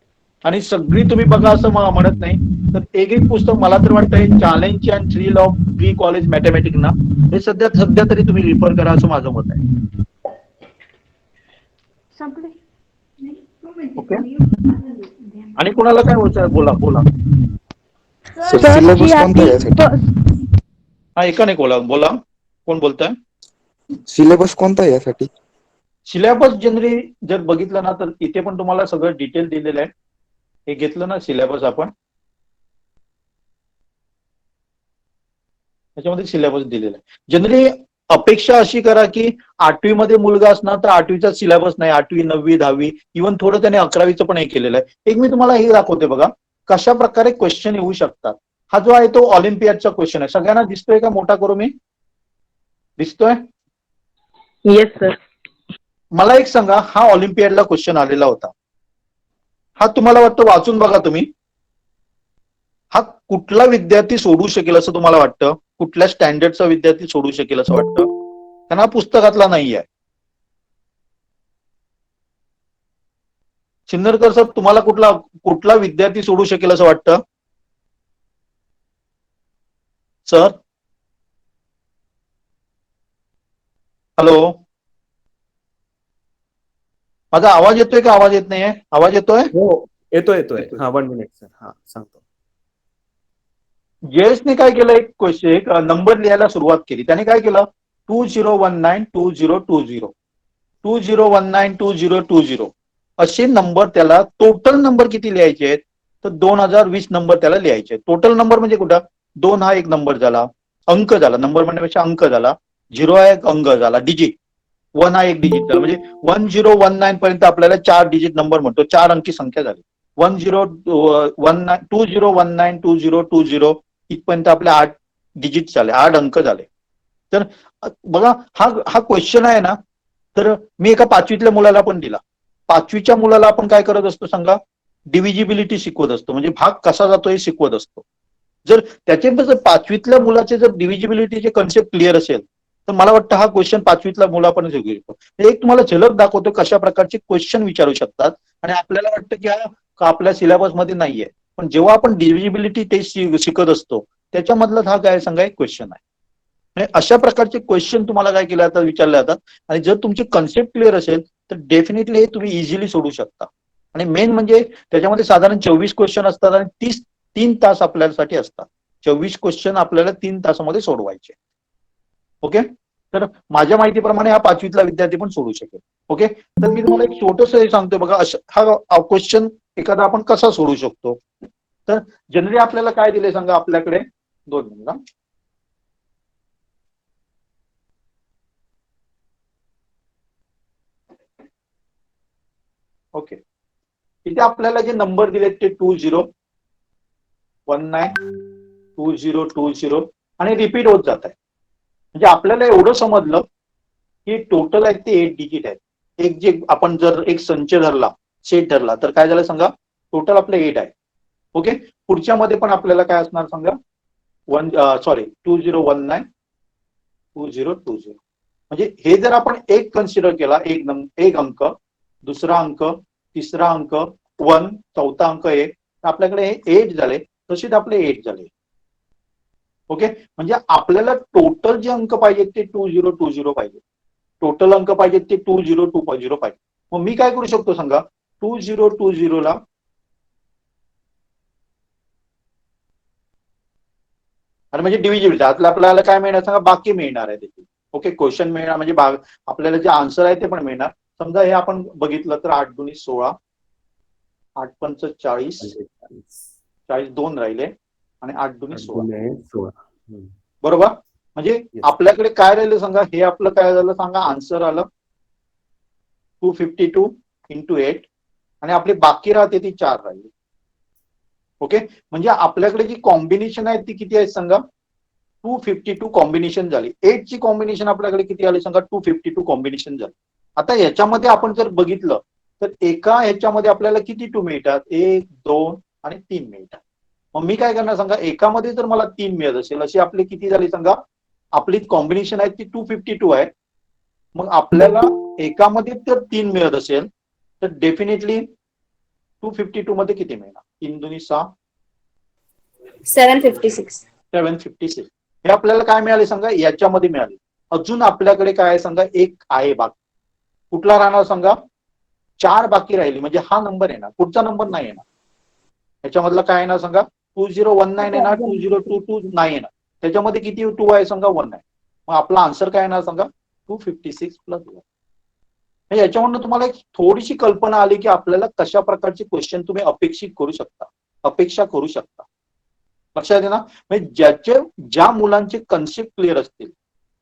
A: आणि सगळी तुम्ही बघा असं म्हणत नाही, तर एक पुस्तक मला तर वाटतं challenge and thrill of pre college mathematics ना, हे सध्या तरी तुम्ही रिफर करा असं माझं मत आहे. ओके, आणि कोणाला काय होतं बोला.
D: सिलेबस कोणता आहे यासाठी?
A: हा, एकाने बोला, कोण बोलताय?
D: सिलेबस कोणता आहे यासाठी?
A: सिलेबस जनरली जर बघितलं ना तर इथे पण तुम्हाला सगळं डिटेल दिलेलं आहे. हे घेतलं ना सिलेबस आपण, त्याच्यामध्ये सिलेबस दिलेला आहे. जनरली अपेक्षा अशी करा की 8वी मध्ये मुलगा असणार तर 8वीचा सिलेबस नाही, 8वी 9वी 10वी इव्हन थोडं त्याने 11वीचं पण हे केलेलं आहे. एक मी तुम्हाला हे दाखवते बघा, कशा प्रकारे क्वेश्चन येऊ शकतात. हा जो आहे तो ऑलिम्पियाडचा क्वेश्चन आहे. सगळ्यांना दिसतोय का? मोठा करू मी, दिसतोय?
E: Yes sir.
A: मला एक सांगा, हा ऑलिम्पियाडला क्वेश्चन आलेला होता, हा तुम्हाला वाटतं वाचून बघा तुम्ही, हा कुठला विद्यार्थी सोडू शकेल असं तुम्हाला वाटतं? कुठल्या स्टँडर्डचा विद्यार्थी सोडू शकेल असं वाटतं? कारण हा पुस्तकातला नाही आहे. सिन्नरकर सर, तुम्हाला कुठला विद्यार्थी सोडू शकेल असं वाटतं सर? हॅलो, माझा आवाज येतोय का आवाज येत नाहीये? आवाज येतोय?
B: हो, येतोय. हा, 1 मिनिट सर. हा, सांगतो.
A: जयेशने काय केलं, एक क्वेश्चन, एक नंबर लिहायला सुरुवात केली. त्याने काय केलं, 20192020. 2019 2020 असे नंबर त्याला टोटल नंबर किती लिहायचे आहेत तर 2020 नंबर त्याला लिहायचे आहेत. टोटल नंबर म्हणजे कुठं 2 हा एक नंबर झाला, अंक झाला, नंबर म्हणण्यापेक्षा अंक झाला, 0 हा एक अंक झाला, डिजिट, 1 हा एक डिजिट झाला, म्हणजे 1019 पर्यंत आपल्याला 4 डिजिट नंबर म्हणतो, 4 अंकी संख्या झाली. 2019 इथपर्यंत आपले 8 डिजिट झाले, 8 अंक झाले. तर बघा हा क्वेश्चन आहे ना, तर मी एका 5वीतल्या मुलाला पण दिला. 5वीच्या मुलाला आपण काय करत असतो सांगा, डिव्हिजिबिलिटी शिकवत असतो, म्हणजे भाग कसा जातो हे शिकवत असतो. जर त्याचे जर 5वीतल्या मुलाचे जर डिव्हिजिबिलिटीचे कन्सेप्ट क्लिअर असेल तर मला वाटतं हा क्वेश्चन 5वीतला मुला पण येतो. एक तुम्हाला झलक दाखवतो कशा प्रकारचे क्वेश्चन विचारू शकतात, आणि आपल्याला वाटतं की हा आपल्या सिलेबसमध्ये नाहीये, पण जेव्हा आपण डिव्हिजिबिलिटी टेस्ट शिकत असतो त्याच्यामधला हा काय सांगा एक क्वेश्चन आहे. म्हणजे अशा प्रकारचे क्वेश्चन तुम्हाला काय केले जातात, विचारले जातात, आणि जर तुमची कन्सेप्ट क्लिअर असेल तर डेफिनेटली हे तुम्ही इझिली सोडू शकता. आणि मेन म्हणजे त्याच्यामध्ये साधारण 24 क्वेश्चन असतात आणि 3 तास आपल्यासाठी असतात. 24 क्वेश्चन आपल्याला 3 तासामध्ये सोडवायचे. ओके, तर माझ्या माहितीप्रमाणे हा 5वीतला विद्यार्थी पण सोडू शकेल. ओके, तर मी तुम्हाला एक छोटस हे सांगतो बघा, हा क्वेश्चन एखादा आपण कसा सोडू शकतो. तर जनरली आपल्याला काय दिले सांगा, आपल्याकडे 2 मिनिट. ओके, इथे आपल्याला जे नंबर दिलेत ते 2019 2020 आणि रिपीट होत जात आहे. म्हणजे आपल्याला एवढं समजलं की टोटल आहेत ते 8 डिजिट आहेत. एक जे आपण जर एक संच धरला, सेट धरला, तर काय झालं सांगा, टोटल आपलं 8 आहे. ओके, पुढच्या मध्ये पण आपल्याला काय असणार सांगा, 2019 2020. म्हणजे हे जर आपण एक कन्सिडर केला, एक अंक, दुसरा अंक, तिसरा अंक 1, चौथा अंक 1, आपल्याकडे हे 8 झाले, तसेच आपले 8 झाले. ओके, म्हणजे आपल्याला टोटल जे अंक पाहिजेत ते 2020 पाहिजे, टोटल अंक पाहिजेत ते 2020 पाहिजे. मग मी काय करू शकतो सांगा, 2020 ला आणि म्हणजे डिव्हिजिबिलिटी आतला आपल्याला काय मिळणार सांगा, बाकी मिळणार आहे त्याची. ओके, क्वेश्चन मिळणार म्हणजे आपल्याला जे आन्सर आहे ते पण मिळणार. समजा हे आपण बघितलं तर 8 दुनी 16, 8 पंच 40, 40 2 राहिले आणि 8 दुनी 16. बरोबर, म्हणजे आपल्याकडे काय राहिलं सांगा, हे आपलं काय झालं सांगा, आन्सर आलं 252 इंटू 8, आणि आपली बाकी राहते ती 4 राहिली. ओके, म्हणजे आपल्याकडे जी कॉम्बिनेशन आहे ती किती आहे सांगा, 252 कॉम्बिनेशन झाली. 8 ची कॉम्बिनेशन आपल्याकडे किती आली सांगा, 252 कॉम्बिनेशन झाली. आता याच्यामध्ये आपण जर बघितलं तर एका ह्याच्यामध्ये आपल्याला किती 2 मिळतात, 1 2 आणि 3 मिळतात. मग मी काय करणार सांगा, एकामध्ये जर मला 3 मिळत असेल, अशी आपली किती झाली सांगा, आपली कॉम्बिनेशन आहे ती 252 आहे. मग आपल्याला एकामध्ये जर 3 मिळत असेल तर डेफिनेटली 252 मध्ये किती मिळणार, 3 दुनी 6,
E: 756.
A: 756. हे आपल्याला काय मिळाले सांगा, याच्यामध्ये मिळाले. अजून आपल्याकडे काय आहे सांगा, एक आहे बाकी. कुठला राहणार सांगा, 4 बाकी राहिली, म्हणजे हा नंबर येणार, पुढचा नंबर नाही येणार. याच्यामधला काय येणार सांगा, 2019 येणार, 2022 नाही येणार. त्याच्यामध्ये किती 2 आहे सांगा, 1 आहे. मग आपला आन्सर काय येणार सांगा, 256 प्लस 1. याच्यावरून तुम्हाला एक थोडीशी कल्पना आली की आपल्याला कशा प्रकारचे क्वेश्चन तुम्ही अपेक्षा करू शकता. लक्षात येईल ना, म्हणजे ज्या मुलांचे कन्सेप्ट क्लिअर असतील,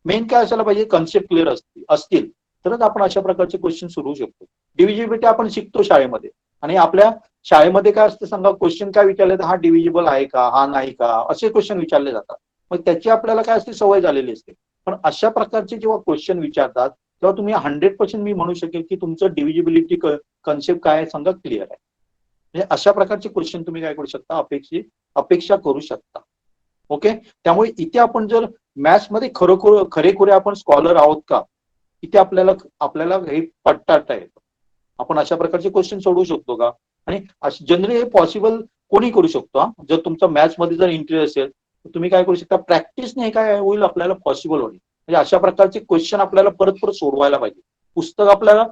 A: मेन काय असायला पाहिजे, कन्सेप्ट क्लिअर असतील तरच आपण अशा प्रकारचे क्वेश्चन सोडवू शकतो. डिव्हिजिबिलिटी आपण शिकतो शाळेमध्ये, आणि आपल्या शाळेमध्ये काय असतं सांगा, क्वेश्चन काय विचारले तर हा डिव्हिजिबल आहे का, हा नाही का, असे क्वेश्चन विचारले जातात. मग त्याची आपल्याला काय असते, सवय झालेली असते. पण अशा प्रकारचे जेव्हा क्वेश्चन विचारतात तेव्हा तुम्ही 100% मी म्हणू शकेल की तुमचं डिव्हिजिबिलिटी कन्सेप्ट काय आहे सांगा, क्लिअर आहे. म्हणजे अशा प्रकारचे क्वेश्चन तुम्ही काय करू शकता, अपेक्षा करू शकता. ओके, त्यामुळे इथे आपण जर मॅथ्समध्ये खरेखुरे आपण स्कॉलर आहोत का, इथे आपल्याला हे पटता येतं. आपण अशा प्रकारचे क्वेश्चन सोडवू शकतो का, आणि जनरली हे पॉसिबल कोणी करू शकतो. जर तुमचा मॅथ्समध्ये जर इंटरेस्ट असेल तर तुम्ही काय करू शकता, प्रॅक्टिसने काय होईल आपल्याला पॉसिबल होईल. म्हणजे अशा प्रकारचे क्वेश्चन आपल्याला परत सोडवायला पाहिजे. पुस्तक आपल्याला,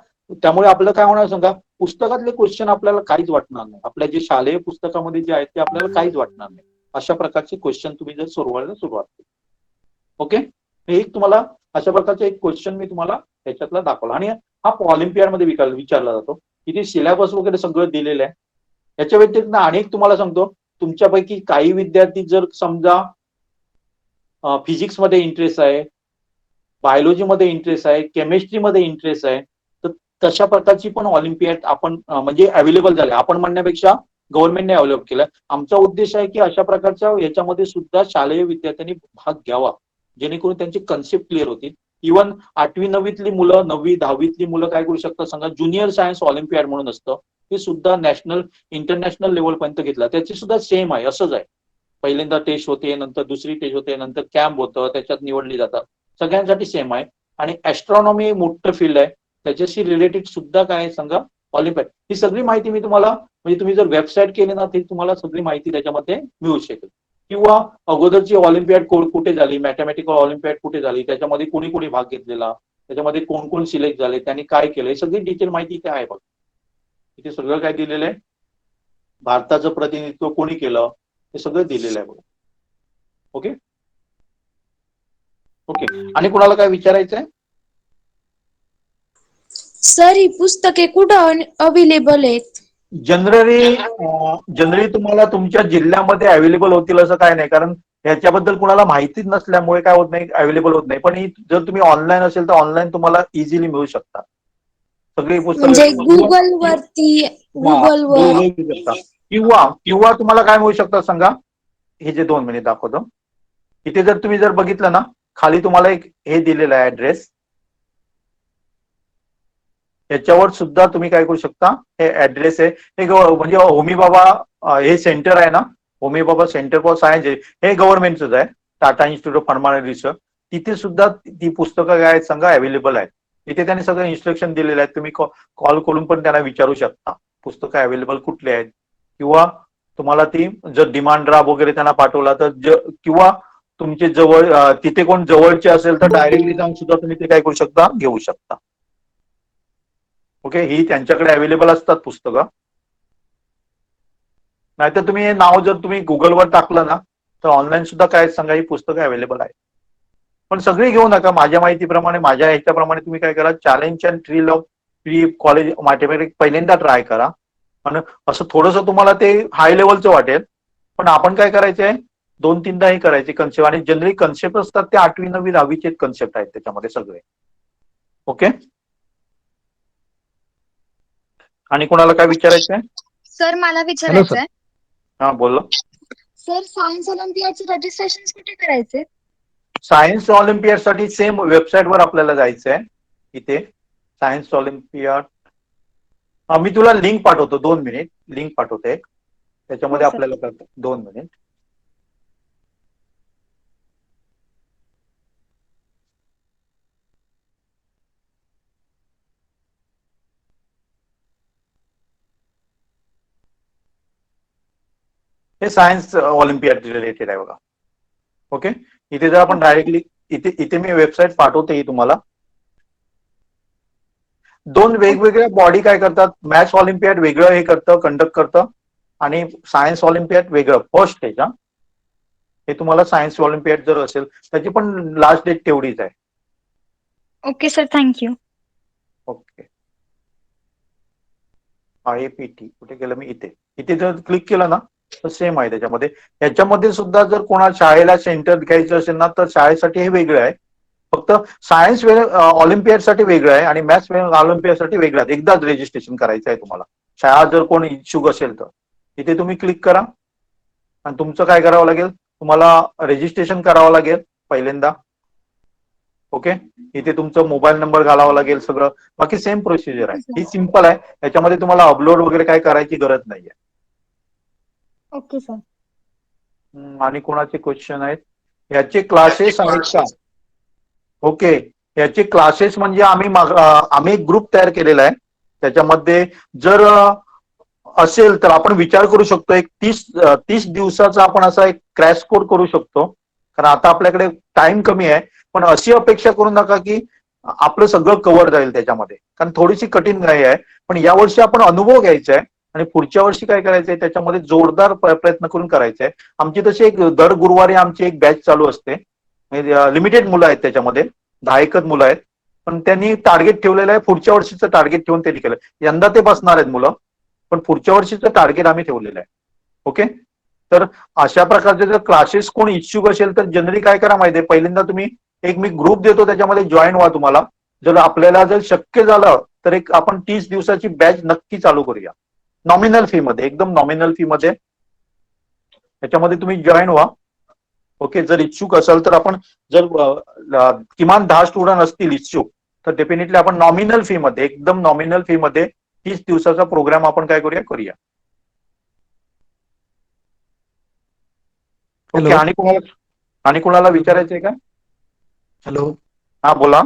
A: त्यामुळे आपलं काय होणार सांगा, पुस्तकातले क्वेश्चन आपल्याला काहीच वाटणार नाही, आपल्या जे शालेय पुस्तकामध्ये जे आहेत ते आपल्याला काहीच वाटणार नाही. अशा प्रकारचे क्वेश्चन तुम्ही जर सोडवायला सुरुवात केली. ओके, एक तुम्हाला अशा प्रकारचे एक क्वेश्चन मी तुम्हाला त्याच्यातला दाखवला. आणि हा ऑलिम्पियाड मध्ये विचारला जातो. इथे सिलेबस वगैरे सगळं दिलेलं आहे. याच्या व्यतिरिक्त अनेक तुम्हाला सांगतो, तुमच्यापैकी काही विद्यार्थी जर समजा फिजिक्स मध्ये इंटरेस्ट आहे, बायोलॉजी मध्ये इंटरेस्ट आहे, केमिस्ट्री मध्ये इंटरेस्ट आहे, तर तशा प्रकारची पण ऑलिम्पियाड आपण म्हणजे अवेलेबल झाले. आपण म्हणण्यापेक्षा गव्हर्नमेंटने अवेलेबल केलं. आमचा उद्देश आहे की अशा प्रकारच्या याच्यामध्ये सुद्धा शालेय विद्यार्थ्यांनी भाग घ्यावा, जेणेकरून त्यांची कन्सेप्ट क्लिअर होतील. इव्हन 8वी 9वीतली मुलं, 9वी 10वीतली मुलं काय करू शकतात सांगा, ज्युनियर सायन्स ऑलिम्पियाड म्हणून असतं, ते सुद्धा नॅशनल इंटरनॅशनल लेवल पर्यंत घेतलं. त्याची सुद्धा सेम आहे, असंच आहे. पहिल्यांदा टेस्ट होते, नंतर दुसरी टेस्ट होते, नंतर कॅम्प होतं, त्याच्यात निवडली जातात. सगळ्यांसाठी सेम आहे. आणि ऍस्ट्रॉनॉमी मोठं फील्ड आहे, त्याच्याशी रिलेटेड सुद्धा काय आहे सांगा, ऑलिम्पियाड. ही सगळी माहिती मी तुम्हाला, म्हणजे तुम्ही जर वेबसाईट केली ना, ती तुम्हाला सगळी माहिती त्याच्यामध्ये मिळू शकेल. किंवा अगोदरची ऑलिम्पियाड कुठे झाली, मॅथमॅटिकल ऑलिम्पियाड कुठे झाली, त्याच्यामध्ये कोणी कोणी भाग घेतलेला, त्याच्यामध्ये कोण कोण सिलेक्ट झाले, त्यांनी काय केलंय, सगळी डिटेल माहिती इथे आहे. बघ, इथे सगळं काय दिलेलं आहे, भारताचं प्रतिनिधित्व कोणी केलं हे सगळं दिलेलं आहे. बघ, ओके ओके. आणि कुणाला काय विचारायचं आहे?
C: सर ही पुस्तके कुठं अवेलेबल आहेत?
A: जनरली तुम्हाला तुमच्या जिल्ह्यामध्ये अवेलेबल होतील असं काय नाही, कारण याच्याबद्दल कुणाला माहितीच नसल्यामुळे काय होत नाही, अवेलेबल होत नाही. पण जर तुम्ही ऑनलाईन असेल तर ऑनलाईन तुम्हाला इझिली मिळू शकतात सगळी
C: म्हणजे
A: पुस्तकं.
C: गुगल वरती, गुगलवर.
A: किंवा किंवा तुम्हाला काय मिळू शकतं सांगा, हे जे 2 मिनिट दाखवतो, इथे जर तुम्ही जर बघितलं ना, खाली तुम्हाला एक हे दिलेलं आहे ऍड्रेस, याच्यावर सुद्धा तुम्ही काय करू शकता, हे ऍड्रेस आहे, हे म्हणजे होमी बाबा हे सेंटर आहे ना, होमी बाबा सेंटर फॉर सायन्स, हे गव्हर्नमेंटच आहे, टाटा इन्स्टिट्यूट ऑफ फर्मार रिसर्च. तिथे सुद्धा ती पुस्तकं काय आहेत सांगा, अवेलेबल आहेत. तिथे त्यांनी सगळं इन्स्ट्रक्शन दिलेले आहेत. तुम्ही कॉल करून पण त्यांना विचारू शकता पुस्तकं अवेलेबल कुठले आहेत, किंवा तुम्हाला ती जर डिमांड ड्राफ्ट वगैरे त्यांना पाठवला तर, किंवा तुमचे जवळ तिथे कोण जवळचे असेल तर डायरेक्टली जाऊन सुद्धा तुम्ही ते काय करू शकता, घेऊ शकता. ओके, ही त्यांच्याकडे अवेलेबल असतात पुस्तकं. नाहीतर तुम्ही हे नाव जर तुम्ही गुगलवर टाकलं ना, तर ऑनलाईन सुद्धा काय सांगा, ही पुस्तकं अवेलेबल आहे. पण सगळी घेऊ नका. माझ्या माहितीप्रमाणे, माझ्या ह्याच्याप्रमाणे तुम्ही काय करा, challenge and tree college mathematics पहिल्यांदा ट्राय करा. आणि असं थोडंसं तुम्हाला ते हाय लेवलचं वाटेल, पण आपण काय करायचंय, 2-3दा हे करायचे कन्सेप्ट. आणि जनरली कन्सेप्ट असतात ते 8वी 9वी 10वीचे कन्सेप्ट आहेत त्याच्यामध्ये सगळे. ओके. आणि कोणाला काय विचारायचंय?
F: सर मला विचारायचंय.
A: हा बोला.
F: सर सायन्स ऑलिम्पियाडचे रजिस्ट्रेशन कुठे करायचे?
A: सायन्स ऑलिम्पियाड साठी सेम वेबसाईटवर आपल्याला जायचंय. इथे सायन्स ऑलिम्पियाड, मी तुला लिंक पाठवतो, 2 मिनिट लिंक पाठवते. त्याच्यामध्ये
F: हो, सर.
A: आपल्याला करतो, 2 मिनिट. हे सायन्स ऑलिम्पियाड रिलेटेड आहे बघा. ओके, इथे जर आपण डायरेक्टली इथे मी वेबसाईट पाठवते ही तुम्हाला. 2 वेगवेगळ्या बॉडी काय करतात, मॅथ्स ऑलिम्पियाड वेगळं हे करतं, कंडक्ट करतं, आणि सायन्स ऑलिम्पियाड वेगळं फर्स्ट स्टेज. हे तुम्हाला सायन्स ऑलिम्पियाड जर असेल त्याची पण लास्ट डेट तेवढीच आहे.
F: Okay sir, thank you.
A: Okay. IAPT कुठे गेलं मी, इथे जर क्लिक केलं ना तर सेम आहे त्याच्यामध्ये. याच्यामध्ये सुद्धा जर कोणा शाळेला सेंटर घ्यायचं असेल ना, तर शाळेसाठी हे वेगळं आहे. फक्त सायन्स ऑलिम्पियाड साठी वेगळं आहे आणि मॅथ्स ऑलिम्पियाड साठी वेगळं आहे. एकदाच रजिस्ट्रेशन करायचं आहे तुम्हाला. शाळा जर कोण इच्छुक असेल तर इथे तुम्ही क्लिक करा आणि तुमचं काय करावं लागेल, तुम्हाला रजिस्ट्रेशन करावं लागेल पहिल्यांदा. ओके, इथे तुमचा मोबाईल नंबर घालावा लागेल, सगळं बाकी सेम प्रोसिजर आहे. ही सिंपल आहे, याच्यामध्ये तुम्हाला अपलोड वगैरे काय करायची गरज नाहीये.
F: Okay sir.
A: आणि कोणाचे क्वेश्चन आहेत? याचे क्लासेस आहेत का? ओके, याचे क्लासेस म्हणजे आम्ही एक ग्रुप तयार केलेला आहे. त्याच्यामध्ये जर असेल तर आपण विचार करू शकतो, एक 30 दिवसाचा आपण असा एक क्रॅश कोर्स करू शकतो. कारण आता आपल्याकडे टाइम कमी आहे, पण अशी अपेक्षा करू नका की आपलं सगळं कव्हर जाईल त्याच्यामध्ये, कारण थोडीशी कठीण घाई आहे. पण यावर्षी आपण अनुभव घ्यायचा आहे आणि पुढच्या वर्षी काय करायचंय त्याच्यामध्ये जोरदार प्रयत्न करून करायचा आहे. आमची तशी एक दर गुरुवारी आमची एक बॅच चालू असते. लिमिटेड मुलं आहेत त्याच्यामध्ये, 10 एकच मुलं आहेत, पण त्यांनी टार्गेट ठेवलेलं आहे, पुढच्या वर्षीचं टार्गेट ठेवून त्यांनी केलं. यंदा ते बसणार आहेत मुलं, पण पुढच्या वर्षीचं टार्गेट आम्ही ठेवलेलं आहे. ओके, तर अशा प्रकारचे जर क्लासेस कोण इच्छुक असेल तर जनरली काय करा माहितीये, पहिल्यांदा तुम्ही एक मी ग्रुप देतो त्याच्यामध्ये जॉईन व्हा. तुम्हाला जर आपल्याला जर शक्य झालं तर एक आपण 30 दिवसाची बॅच नक्की चालू करूया, नॉमिनल फी मध्ये, एकदम नॉमिनल फी मध्ये. त्याच्यामध्ये तुम्ही जॉईन व्हा. ओके, जर इच्छुक असाल तर आपण जर किमान 10 स्टुडंट असतील इच्छुक तर डेफिनेटली आपण नॉमिनल फी मध्ये, एकदम नॉमिनल फी मध्ये 30 दिवसाचा प्रोग्राम आपण काय करूया. ओके, आणि कोणाला विचारायचंय का?
G: हॅलो.
A: हा बोला.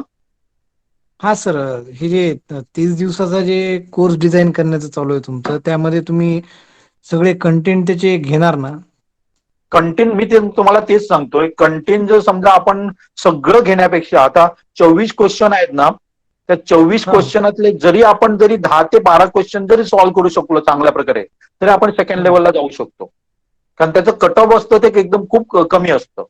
G: हा सर, हे जे 30 दिवसाचा जे कोर्स डिझाईन करण्याचं चालू आहे तुमचं, त्यामध्ये तुम्ही सगळे कंटेंट त्याचे घेणार ना?
A: कंटेंट मी तुम्हाला तेच सांगतोय, कंटेंट जर समजा आपण सगळं घेण्यापेक्षा, आता 24 क्वेश्चन आहेत ना, त्या 24 क्वेश्चनातले जरी आपण 10 ते 12 क्वेश्चन जरी सॉल्व्ह करू शकलो चांगल्या प्रकारे, तरी आपण सेकंड लेवलला जाऊ शकतो. कारण त्याचं कट ऑफ असतं ते एकदम खूप कमी असतं.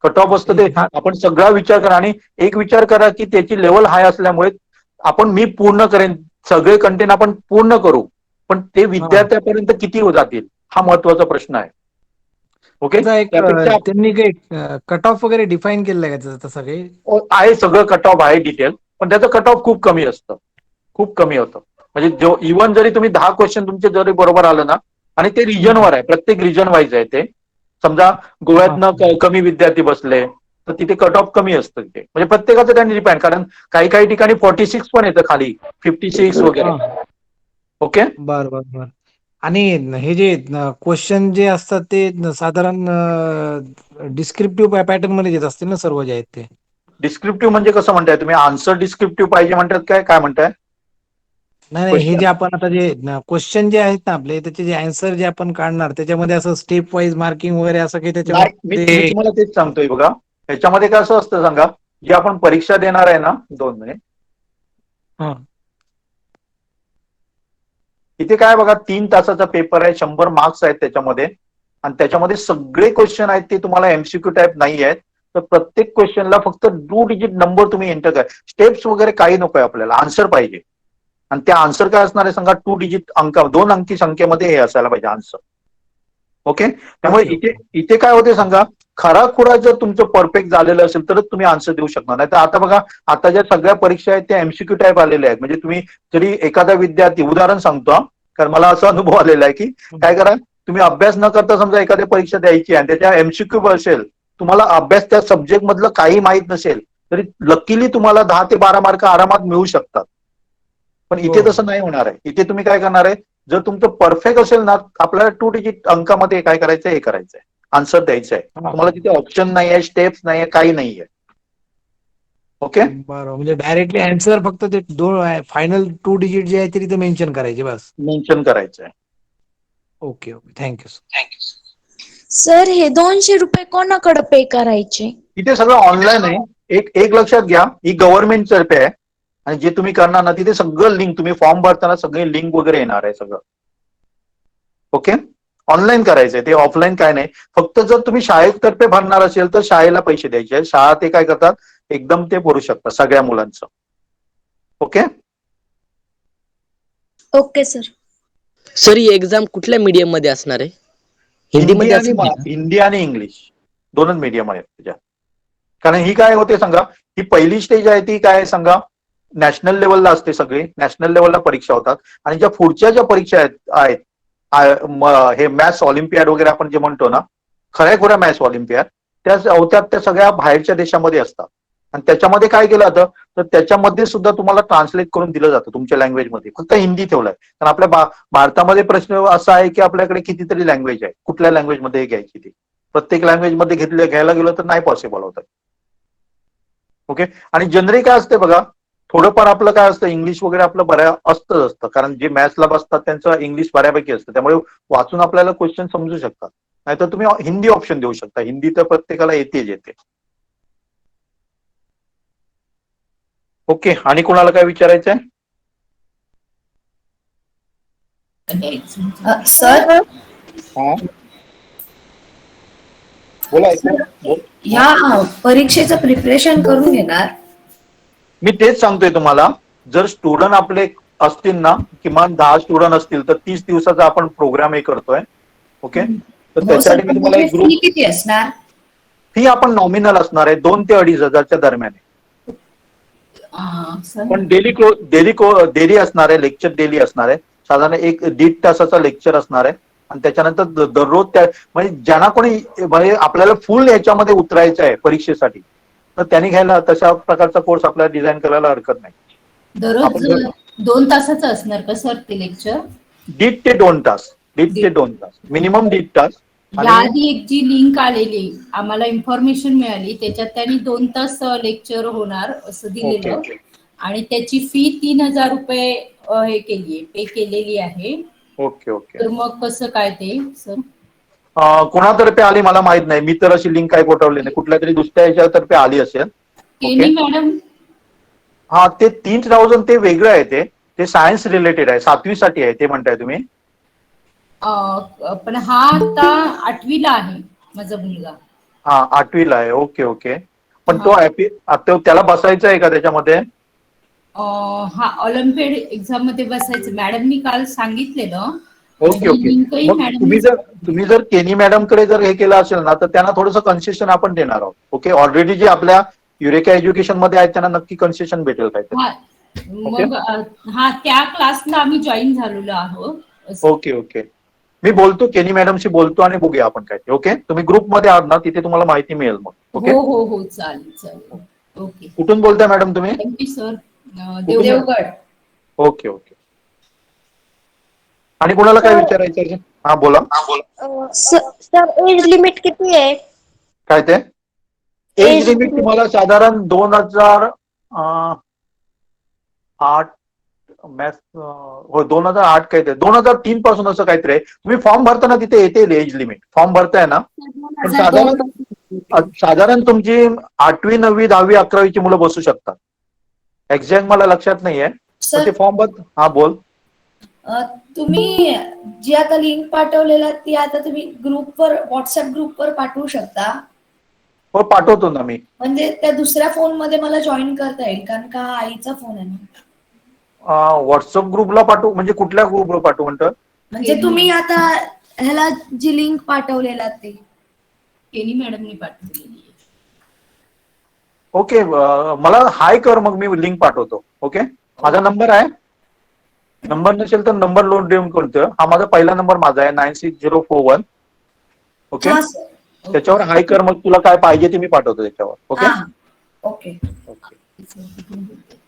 A: कट ऑफ असतं ते, आपण सगळा विचार करा आणि एक विचार करा की त्याची लेवल हाय असल्यामुळे मी पूर्ण करेन, सगळे कंटेंट आपण पूर्ण करू, पण ते विद्यार्थ्यापर्यंत किती जातील हा महत्वाचा प्रश्न आहे. ओके, त्यापेक्षा
G: त्यांनी काही कट ऑफ वगैरे डिफाईन केलेलं आहे का तसं काही?
A: आहे, सगळं कट ऑफ आहे डिटेल, पण त्याचं कट ऑफ खूप कमी असतं, खूप कमी होतं. म्हणजे इव्हन जरी तुम्ही 10 क्वेश्चन तुमचे जरी बरोबर आलं ना, आणि ते रिजनवर आहे, प्रत्येक रिजन वाईज आहे ते. समजा गोव्यातनं कमी विद्यार्थी बसले तर तिथे कट ऑफ कमी असतं तिथे, म्हणजे प्रत्येकाचं त्यांनी डिपेंड, कारण काही ठिकाणी 46 पण येतं खाली, 56 वगैरे. ओके,
G: बरं. आणि हे जे क्वेश्चन जे असतात ते साधारण डिस्क्रिप्टिव्ह पॅटर्न मध्ये येत असतील ना सर्व जे आहेत ते?
A: डिस्क्रिप्टिव्ह म्हणजे कसं म्हणताय तुम्ही? आन्सर डिस्क्रिप्टिव्ह पाहिजे म्हणतात काय म्हणताय?
G: नाही, हे जे आपण आता जे क्वेश्चन जे आहेत ना आपले, त्याचे जे आन्सर जे आपण काढणार त्याच्यामध्ये असं स्टेप वाईज मार्किंग वगैरे असं काही
A: मी
G: त्याच्यामध्ये?
A: तुम्हाला तेच सांगतोय बघा, ह्याच्यामध्ये काय असं असतं सांगा, जी आपण परीक्षा देणार आहे ना, 2 मिनिट, इथे काय बघा, 3 तासाचा पेपर आहे, 100 मार्क्स आहेत त्याच्यामध्ये, आणि त्याच्यामध्ये सगळे क्वेश्चन आहेत ते तुम्हाला एमसीक्यू टाईप नाही आहेत. तर प्रत्येक क्वेश्चनला फक्त 2 डिजिट नंबर तुम्ही एंटर करा, स्टेप्स वगैरे काही नकोय आपल्याला, आन्सर पाहिजे. आणि ते आन्सर काय असणार आहे सांगा, 2 डिजिट अंक, 2 अंकी संख्येमध्ये हे असायला पाहिजे आन्सर. ओके, त्यामुळे इथे काय होते सांगा, खराखुरा जर तुमचं परफेक्ट झालेलं असेल तरच तुम्ही आन्सर देऊ शकणार. नाही तर आता बघा, आता ज्या सगळ्या परीक्षा आहेत त्या एमसीक्यू टाईप आलेल्या आहेत. म्हणजे तुम्ही जरी एखादा विद्यार्थी, उदाहरण सांगतो कारण मला असा अनुभव आलेला आहे की काय करा, तुम्ही अभ्यास न करता समजा एखादी परीक्षा द्यायची आणि त्याच्या एमसीक्यू असेल, तुम्हाला अभ्यास त्या सब्जेक्ट मधलं काही माहित नसेल तरी लकीली तुम्हाला 10 ते 12 मार्क आरामात मिळू शकतात. पण इथे तसं नाही होणार आहे. इथे तुम्ही काय करणार आहे, जर तुमचं परफेक्ट असेल ना, आपल्याला 2 डिजिट अंकामध्ये काय करायचंय, हे करायचंय, आन्सर द्यायचं आहे. तुम्हाला तिथे ऑप्शन नाही आहे, स्टेप्स नाही आहे, काही नाही आहे. ओके,
G: बरोबर, म्हणजे डायरेक्टली आन्सर फक्त ते फायनल 2 डिजिट जे आहे ते तिथे मेन्शन करायचे बस.
A: मेन्शन करायचं आहे.
G: Okay, thank you sir.
C: सर, हे 200 रुपये कोणाकडे पे करायचे?
A: तिथे सगळं ऑनलाईन आहे. एक लक्षात घ्या, ही गव्हर्नमेंट तर्फे आहे, आणि जे तुम्ही करणार ना तिथे सगळं लिंक, तुम्ही फॉर्म भरताना सगळे लिंक वगैरे येणार आहे सगळं. ओके, ऑनलाईन करायचंय ते, ऑफलाईन काय नाही. फक्त जर तुम्ही शाळेतर्फे भरणार असेल तर शाळेला पैसे द्यायचे. शाळा ते काय करतात, एकदम ते भरू शकतात सगळ्या मुलांचं. Okay
C: okay sir.
H: सर, ही एक्झाम कुठल्या मीडियम मध्ये असणार आहे?
A: हिंदी आणि इंग्लिश दोनच मीडियम आहेत त्याच्यात. कारण ही काय होते सांगा, ही पहिली स्टेज आहे ती काय सांगा, नॅशनल लेवलला असते, सगळे नॅशनल लेवलला परीक्षा होतात. आणि ज्या पुढच्या ज्या परीक्षा आहेत हे मॅथ्स ऑलिम्पियाड वगैरे आपण जे म्हणतो ना, खऱ्या मॅथ्स ऑलिम्पियाड, त्या होत्यात त्या सगळ्या बाहेरच्या देशामध्ये असतात. आणि त्याच्यामध्ये काय केलं जातं, तर त्याच्यामध्ये सुद्धा तुम्हाला ट्रान्सलेट करून दिलं जातं तुमच्या लँग्वेजमध्ये. फक्त हिंदी ठेवलंय, कारण आपल्या भारतामध्ये प्रश्न असा आहे की आपल्याकडे कितीतरी लँग्वेज आहे, कुठल्या लँग्वेजमध्ये घ्यायची ती. प्रत्येक लँग्वेजमध्ये घ्यायला गेलं तर नाही पॉसिबल होतं. ओके, आणि जनरली काय असते बघा, थोडंफार आपलं काय असतं, इंग्लिश वगैरे आपलं असतं, कारण जे मॅथ्सला बसतात त्यांचं इंग्लिश बऱ्यापैकी असतं, त्यामुळे वाचून आपल्याला क्वेश्चन समजू शकतात. नाहीतर तुम्ही हिंदी ऑप्शन देऊ शकता, हिंदी तर प्रत्येकाला येते. ओके, आणि कोणाला काय विचारायचं आहे?
I: सर,
A: बोला.
I: या परीक्षेचं प्रिपरेशन करून घेणार.
A: मी तेच सांगतोय तुम्हाला, जर स्टुडंट आपले असतील ना, किमान 10 स्टुडंट असतील तर 30 दिवसाचा आपण प्रोग्राम हे करतोय. ओके, तर
I: हो सर,
A: त्याच्यासाठी मी
I: पण
A: तुम्हाला
I: त्याची
A: एक ग्रुप
I: फी किती असणार?
A: फी आपण नॉमिनल असणार आहे 2 ते 2,500 दरम्यान आहे.
I: सर
A: पण डेली असणार आहे, लेक्चर डेली असणार आहे. साधारण 1-1.5 तासाचा लेक्चर असणार आहे आणि त्याच्यानंतर दररोज त्या म्हणजे ज्यांना कोणी म्हणजे आपल्याला फुल याच्यामध्ये उतरायचं आहे परीक्षेसाठी, तर त्यांनी घ्यायला तशा प्रकारचा कोर्स आपल्याला डिझाईन करायला हरकत नाही.
I: दररोज
A: आपण
I: 2 तासाचं असणार का सर ते लेक्चर?
A: 1.5 ते 2 तास, 1.5 ते 2 तास, मिनिमम 1.5 तास. आणि
I: याआधी एक जी लिंक आलेली आम्हाला इन्फॉर्मेशन मिळाली त्याच्यात त्यांनी 2 तास लेक्चर होणार असं दिलेलं
A: ओके.
I: आणि त्याची फी 3,000 रुपये हे केली पे केलेली आहे.
A: Okay okay.
I: तर मग कसं काय ते सर?
A: कोणातर्फे आली मला माहित नाही, मी तर अशी लिंक काय पाठवली नाही, कुठल्या तरी दुसऱ्या याच्यातर्फे आली असेल.
I: केनी मॅडम
A: हा, ते 3,000 ते वेगळं आहे, ते सायन्स रिलेटेड आहे, 7वी साठी आहे ते म्हणताय तुम्ही.
I: पण हा आता 8वीला आहे माझा मुलगा.
A: हा, 8वीला आहे. Okay okay. पण
I: हा.
A: तो त्याला बसायचा आहे का त्याच्यामध्ये?
I: हा, ऑलिम्पियाड एक्झाम मध्ये बसायचं मॅडमनी काल सांगितलेलं.
A: Okay okay.
I: लिंकही
A: मग
I: मॅडम
A: तुम्ही जर केनी मॅडमकडे जर हे केलं असेल ना, तर त्यांना थोडंसं कन्सेशन आपण देणार आहोत. ओके, ऑलरेडी जे आपल्या युरेका एज्युकेशन मध्ये आहेत त्यांना नक्की कन्सेशन भेटेल काहीतरी.
I: हा, मग हा त्या क्लासला आम्ही जॉईन झालेलो आहोत.
A: Okay okay. मी बोलतो, केनी मॅडमशी बोलतो आणि बघूया आपण काय. ओके, तुम्ही ग्रुपमध्ये आहात ना, तिथे तुम्हाला माहिती मिळेल मग. ओके,
I: हो हो हो, चालेल चालेल. ओके,
A: कुठून बोलताय मॅडम तुम्ही?
I: Thank you sir. Devgad.
A: Okay okay. आणि कोणाला काय विचारायचं आहे? हा बोला.
F: सर एज लिमिट किती आहे?
A: काय ते एज लिमिट तुम्हाला साधारण 2008 मॅथ्स हो 2008 काय ते 2003 पासून असं काहीतरी आहे. तुम्ही फॉर्म भरताना तिथे येते एज लिमिट, फॉर्म भरताय ना, पण साधारण तुमची 8वी 9वी 10वी 11वीची मुलं बसू शकतात. एक्झॅक्ट मला लक्षात नाहीये, पण ते फॉर्म भर. हा बोल.
J: तुम्ही जी आता लिंक पाठवलेला ती आता तुम्ही ग्रुपवर व्हॉट्सअप ग्रुपवर पाठवू शकता.
A: हो, पाठवतो ना मी.
J: म्हणजे त्या दुसऱ्या फोन मध्ये मला जॉईन करता येईल कारण का आईचा फोन आहे ना.
A: व्हॉट्सअप ग्रुपला पाठवू म्हणजे कुठल्या ग्रुपला पाठवू म्हणतं?
J: म्हणजे तुम्ही आता ह्याला जी लिंक पाठवलेला ते
I: केनी मॅडमनी पाठवलेली.
A: ओके, मला हाय कर, मग मी लिंक पाठवतो. ओके, माझा नंबर आहे. नंबर नसेल तर नंबर लोड देऊन करतो. हा माझा पहिला नंबर माझा आहे 96041. ओके, त्याच्यावर हाय कर, मग तुला काय पाहिजे ते मी पाठवतो त्याच्यावर. Okay
J: okay.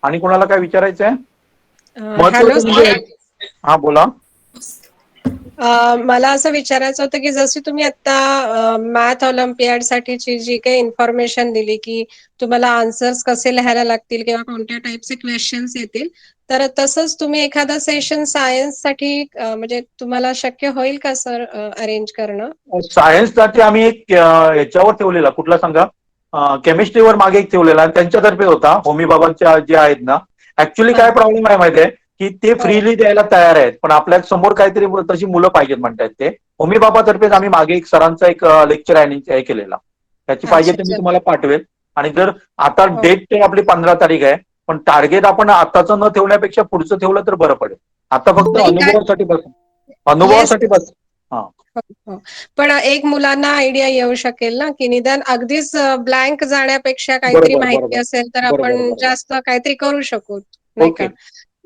A: आणि कोणाला काय विचारायचं आहे? हा बोला.
K: मला असं विचारायचं होतं की जशी तुम्ही आता मॅथ ऑलिम्पियाड साठीची जी काही इन्फॉर्मेशन दिली की तुम्हाला आन्सर्स कसे लिहायला लागतील किंवा कोणत्या टाईपचे क्वेश्चन्स येतील, तर तसंच तुम्ही एखादा सेशन सायन्स साठी म्हणजे तुम्हाला शक्य होईल का सर अरेंज करणं?
A: सायन्ससाठी आम्ही एक याच्यावर ठेवलेला, कुठला सांगा, केमिस्ट्रीवर मागे एक ठेवलेला, त्यांच्यातर्फे होता. होमी बाबांच्या जे आहेत ना, ऍक्च्युली काय प्रॉब्लेम आहे माहिती आहे की ते फ्रीली द्यायला तयार आहेत, पण आपल्या समोर काहीतरी तशी मुलं पाहिजेत म्हणतात. ते होमी बाबातर्फेच आम्ही मागे एक सरांचा एक लेक्चर आहे केलेला, त्याची पाहिजे तर मी तुम्हाला पाठवेल. आणि जर आता डेट तर आपली 15 तारीख आहे, पण टार्गेट आपण आताचं न ठेवण्यापेक्षा पुढचं ठेवलं तर बरं पडेल. आता फक्त अनुभवासाठी बस.
K: पण एक मुलांना आयडिया येऊ शकेल ना की निदान अगदीच ब्लँक जाण्यापेक्षा काहीतरी माहिती असेल तर आपण जास्त काहीतरी करू शकू, नाही का?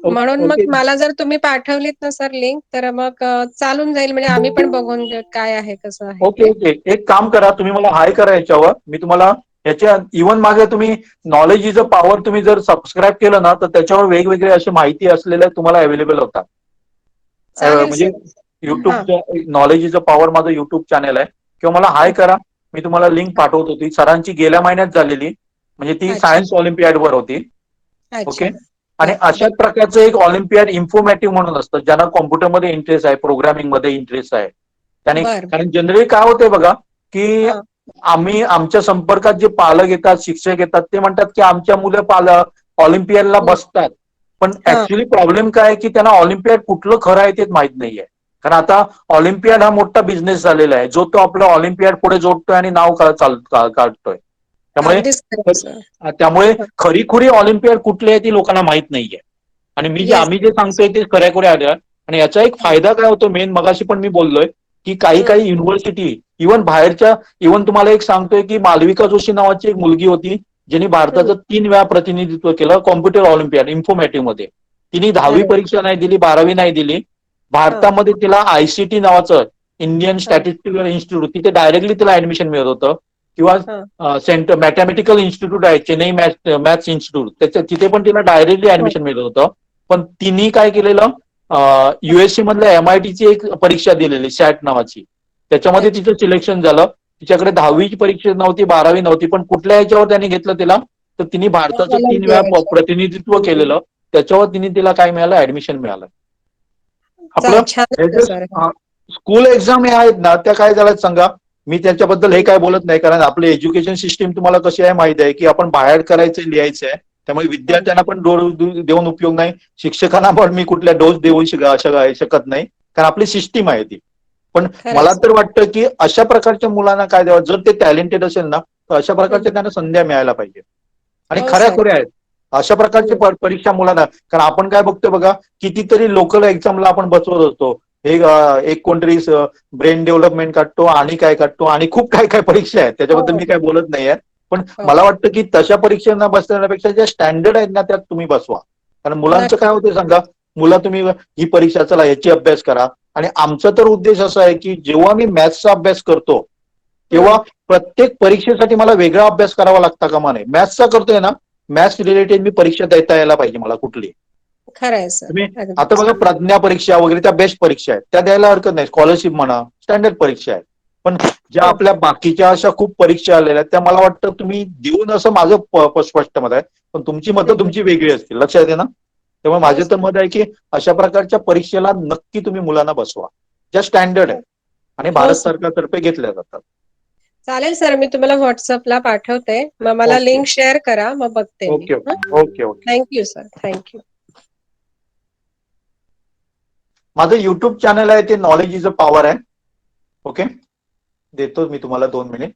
K: म्हणून मग मला जर तुम्ही पाठवलीत ना सर लिंक, तर मग चालून जाईल, म्हणजे आम्ही पण बघून घेऊ काय आहे कसं आहे.
A: ओके ओके, एक काम करा, तुम्ही मला हाय करा याच्यावर, मी तुम्हाला याच्या इव्हन मागे तुम्ही नॉलेज इज अ पॉवर तुम्ही जर सबस्क्राईब केलं ना, तर त्याच्यावर वेगवेगळे अशी माहिती असलेल्या तुम्हाला अवेलेबल होतात. म्हणजे YouTube knowledge is a power माझं युट्यूब चॅनल आहे, किंवा मला हाय करा, मी तुम्हाला लिंक पाठवतो. ती सरांची गेल्या महिन्यात झालेली, म्हणजे ती सायन्स ऑलिम्पियाड वर होती. ओके, आणि अशाच प्रकारचं एक ऑलिम्पियाड इन्फॉर्मेटिव्ह म्हणून असतं, ज्यांना कॉम्प्युटरमध्ये इंटरेस्ट आहे, प्रोग्रामिंग मध्ये इंटरेस्ट आहे त्याने. कारण जनरली काय होतंय बघा की आमच्या संपर्कात जे पालक येतात, शिक्षक येतात, ते म्हणतात की आमच्या मुलं ऑलिम्पियाडला बसतात, पण ऍक्च्युली प्रॉब्लेम काय आहे की त्यांना ऑलिम्पियाड कुठलं खरं आहे ते माहित नाहीये. कारण आता ऑलिम्पियाड हा मोठा बिझनेस झालेला आहे, जो तो आपलं ऑलिम्पियाड पुढे जोडतोय आणि नाव काढतोय. त्यामुळे
K: अगदीच खरं सर.
A: त्यामुळे खरीखुरी ऑलिम्पियाड कुठली आहे ती लोकांना माहित नाहीये. आणि आम्ही जे सांगतोय ते खऱ्याखुऱ्या आल्या. आणि याचा एक फायदा काय होतो मेन, मगाशी पण मी बोललोय की काही युनिव्हर्सिटी इव्हन बाहेरच्या, इव्हन तुम्हाला एक सांगतोय की मालविका जोशी नावाची एक मुलगी होती जिने भारताचं 3 वेळा प्रतिनिधित्व केलं कॉम्प्युटर ऑलिम्पियाड इन्फॉर्मॅटिव्ह मध्ये. तिने 10वी परीक्षा नाही दिली, 12वी नाही दिली. भारतामध्ये तिला आयसीटी नावाचं इंडियन स्टॅटिस्टिकल इन्स्टिट्यूट, तिथे डायरेक्टली तिला ऍडमिशन मिळत होतं. किंवा सेंटर मॅथमॅटिकल इन्स्टिट्यूट आहे चेन्नई मॅथ्स इन्स्टिट्यूट, तिथे पण तिला डायरेक्टली ऍडमिशन मिळत होतं. पण तिने काय केलेलं, युएससी मधल्या MIT ची एक परीक्षा दिलेली सॅट नावाची, त्याच्यामध्ये तिचं सिलेक्शन झालं. तिच्याकडे 10वी परीक्षा नव्हती, 12वी नव्हती, पण कुठल्या ह्याच्यावर त्यांनी घेतलं तिला, तर तिने भारताचं 3 वेळा प्रतिनिधित्व केलेलं, त्याच्यावर तिला काय मिळालं, ऍडमिशन मिळालं. आपलं स्कूल एक्झाम हे आहेत ना, त्या काय झाल्यात सांगा, मी त्याच्याबद्दल हे काय बोलत नाही, कारण आपलं एज्युकेशन सिस्टीम तुम्हाला कशी आहे माहिती आहे की आपण बाहेर करायचं लिहायचं आहे. त्यामुळे विद्यार्थ्यांना पण डोस देऊन उपयोग नाही, शिक्षकांना पण मी कुठल्या डोस देऊ शकत नाही, कारण आपली सिस्टीम आहे ती. पण मला तर वाटतं की अशा प्रकारच्या मुलांना काय द्यावं, जर ते टॅलेंटेड असेल ना तर अशा प्रकारच्या त्यांना संध्या मिळायला पाहिजे. आणि खऱ्या आहेत अशा प्रकारची परीक्षा मुलांना, कारण आपण काय बघतो बघा, कितीतरी लोकल एक्झामला आपण बसवत असतो, एक कोणतरी ब्रेन डेव्हलपमेंट काढतो आणि काय काढतो आणि खूप काय काय परीक्षा आहेत, त्याच्याबद्दल मी काय बोलत नाहीये. पण मला वाटतं की तशा परीक्षांना बसण्यापेक्षा ज्या स्टँडर्ड आहेत ना त्यात तुम्ही बसवा. कारण मुलांचं काय होतं सांगा, मुलं तुम्ही ही परीक्षा चला याची अभ्यास करा, आणि आमचा तर उद्देश असा आहे की जेव्हा मी मॅथ्सचा अभ्यास करतो तेव्हा प्रत्येक परीक्षेसाठी मला वेगळा अभ्यास करावा लागता कामा नये. मॅथ्सचा करतोय ना, मॅथ्स रिलेटेड मी परीक्षा देता यायला पाहिजे मला कुठली. तुम्ही आता बघा प्रज्ञा परीक्षा वगैरे त्या बेस्ट परीक्षा आहेत, त्या द्यायला हरकत नाही, स्कॉलरशिप म्हणा, स्टँडर्ड परीक्षा आहेत. पण ज्या आपल्या बाकीच्या अशा खूप परीक्षा आलेल्या आहेत त्या मला वाटतं तुम्ही देऊन, असं माझं स्पष्ट मत आहे. पण तुमची मतं तुमची वेगळी असतील, लक्षात येते ना. त्यामुळे माझं तर मत आहे की अशा प्रकारच्या परीक्षेला नक्की तुम्ही मुलांना बसवा, ज्या स्टँडर्ड आहे आणि भारत सरकारतर्फे घेतल्या जातात.
K: चालेल सर, मी तुम्हाला व्हॉट्सअपला पाठवते, मग मला लिंक शेअर करा, मग बघते.
A: Okay okay okay.
K: Thank you sir, thank you.
A: माझं युट्यूब चॅनल आहे ते नॉलेज इज अ पॉवर आहे. ओके, देतो मी तुम्हाला 2 मिनिट.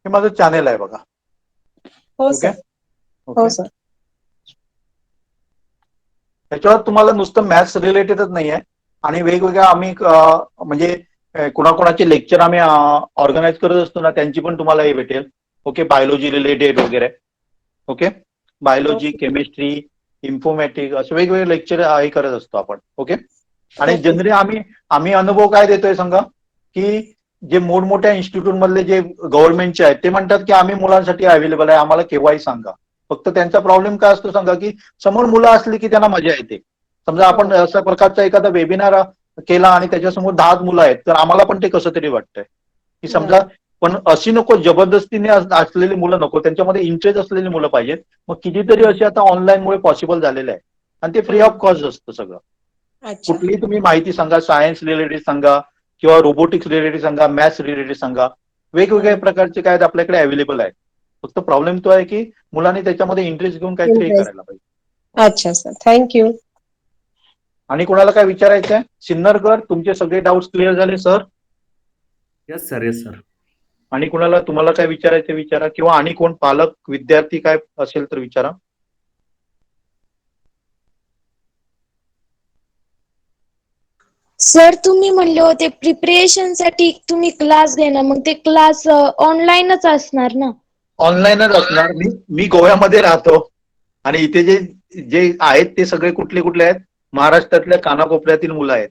A: हे माझं चॅनेल आहे बघा.
K: हो सर, हो सर.
A: त्याच्यावर तुम्हाला नुसतं मॅथ्स रिलेटेडच नाही आहे, आणि वेगवेगळ्या आम्ही म्हणजे कुणाकुणाचे लेक्चर आम्ही ऑर्गनाईज करत असतो ना, त्यांची पण तुम्हाला हे भेटेल. ओके, बायोलॉजी रिलेटेड वगैरे. ओके, बायोलॉजी, केमिस्ट्री, इन्फॉर्मॅटिक, असे वेगवेगळे लेक्चर हे करत असतो आपण. ओके, आणि जनरली आम्ही अनुभव काय देतोय सांगा, की जे मोठमोठ्या इन्स्टिट्यूट मधले जे गव्हर्नमेंटचे आहेत ते म्हणतात की आम्ही मुलांसाठी अवेलेबल आहे, आम्हाला केव्हाही सांगा. फक्त त्यांचा प्रॉब्लेम काय असतो सांगा, की समोर मुलं असली की त्यांना मजा येते. समजा आपण अशा प्रकारचा एखादा वेबिनार केला आणि त्याच्यासमोर 10 मुलं आहेत, तर आम्हाला पण ते कसं तरी वाटतंय की समजा, पण अशी नको, जबरदस्तीने असलेली मुलं नको, त्यांच्यामध्ये इंटरेस्ट असलेली मुलं पाहिजेत. मग कितीतरी असे आता ऑनलाईनमुळे पॉसिबल झालेले आहे, आणि ते फ्री ऑफ कॉस्ट असतं सगळं. कुठलीही तुम्ही माहिती सांगा, सायन्स रिलेटेड सांगा किंवा रोबोटिक्स रिलेटेड सांगा, मॅथ्स रिलेटेड सांगा, वेगवेगळ्या प्रकारचे काय आपल्याकडे अवेलेबल आहे. फक्त प्रॉब्लेम तो आहे की मुलांनी त्याच्यामध्ये इंटरेस्ट घेऊन काहीतरी करायला पाहिजे.
K: अच्छा सर, थँक्यू.
A: आणि कोणाला काय विचारायचं आहे? सिन्नरकर, तुमचे सगळे डाऊट्स क्लिअर झाले sir?
B: Yes sir, yes sir.
A: आणि कुणाला तुम्हाला काय विचारायचं विचारा, किंवा आणि कोण पालक विद्यार्थी काय असेल तर विचारा.
C: सर, तुम्ही म्हणले होते प्रिपरेशन साठी तुम्ही क्लास घेणार, मग ते क्लास ऑनलाईनच असणार ना?
A: ऑनलाईनच असणार. मी गोव्यामध्ये राहतो, आणि इथे जे आहेत ते सगळे कुठले कुठले आहेत, महाराष्ट्रातल्या कानाकोपऱ्यातील मुलं आहेत,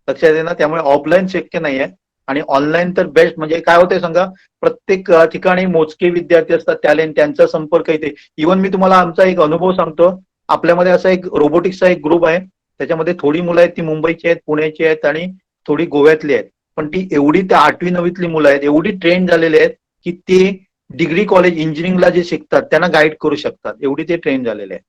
A: लक्षात येईल ना. त्यामुळे ऑफलाईन शक्य नाही आहे, आणि ऑनलाईन तर बेस्ट. म्हणजे काय होतंय सांगा, प्रत्येक ठिकाणी मोजके विद्यार्थी असतात, टॅलेंट, त्यांचा संपर्क इथे. इव्हन मी तुम्हाला आमचा एक अनुभव सांगतो. आपल्यामध्ये असा एक रोबोटिक्सचा एक ग्रुप आहे, त्याच्यामध्ये थोडी मुलं आहेत ती मुंबईची आहेत, पुण्याची आहेत, आणि थोडी गोव्यातली आहेत. पण ती एवढी, त्या 8वी 9वीतली मुलं आहेत, एवढी ट्रेन झालेली आहेत की ते डिग्री कॉलेज इंजिनिअरिंगला जे शिकतात त्यांना गाईड करू शकतात, एवढी ते ट्रेन झालेले आहेत.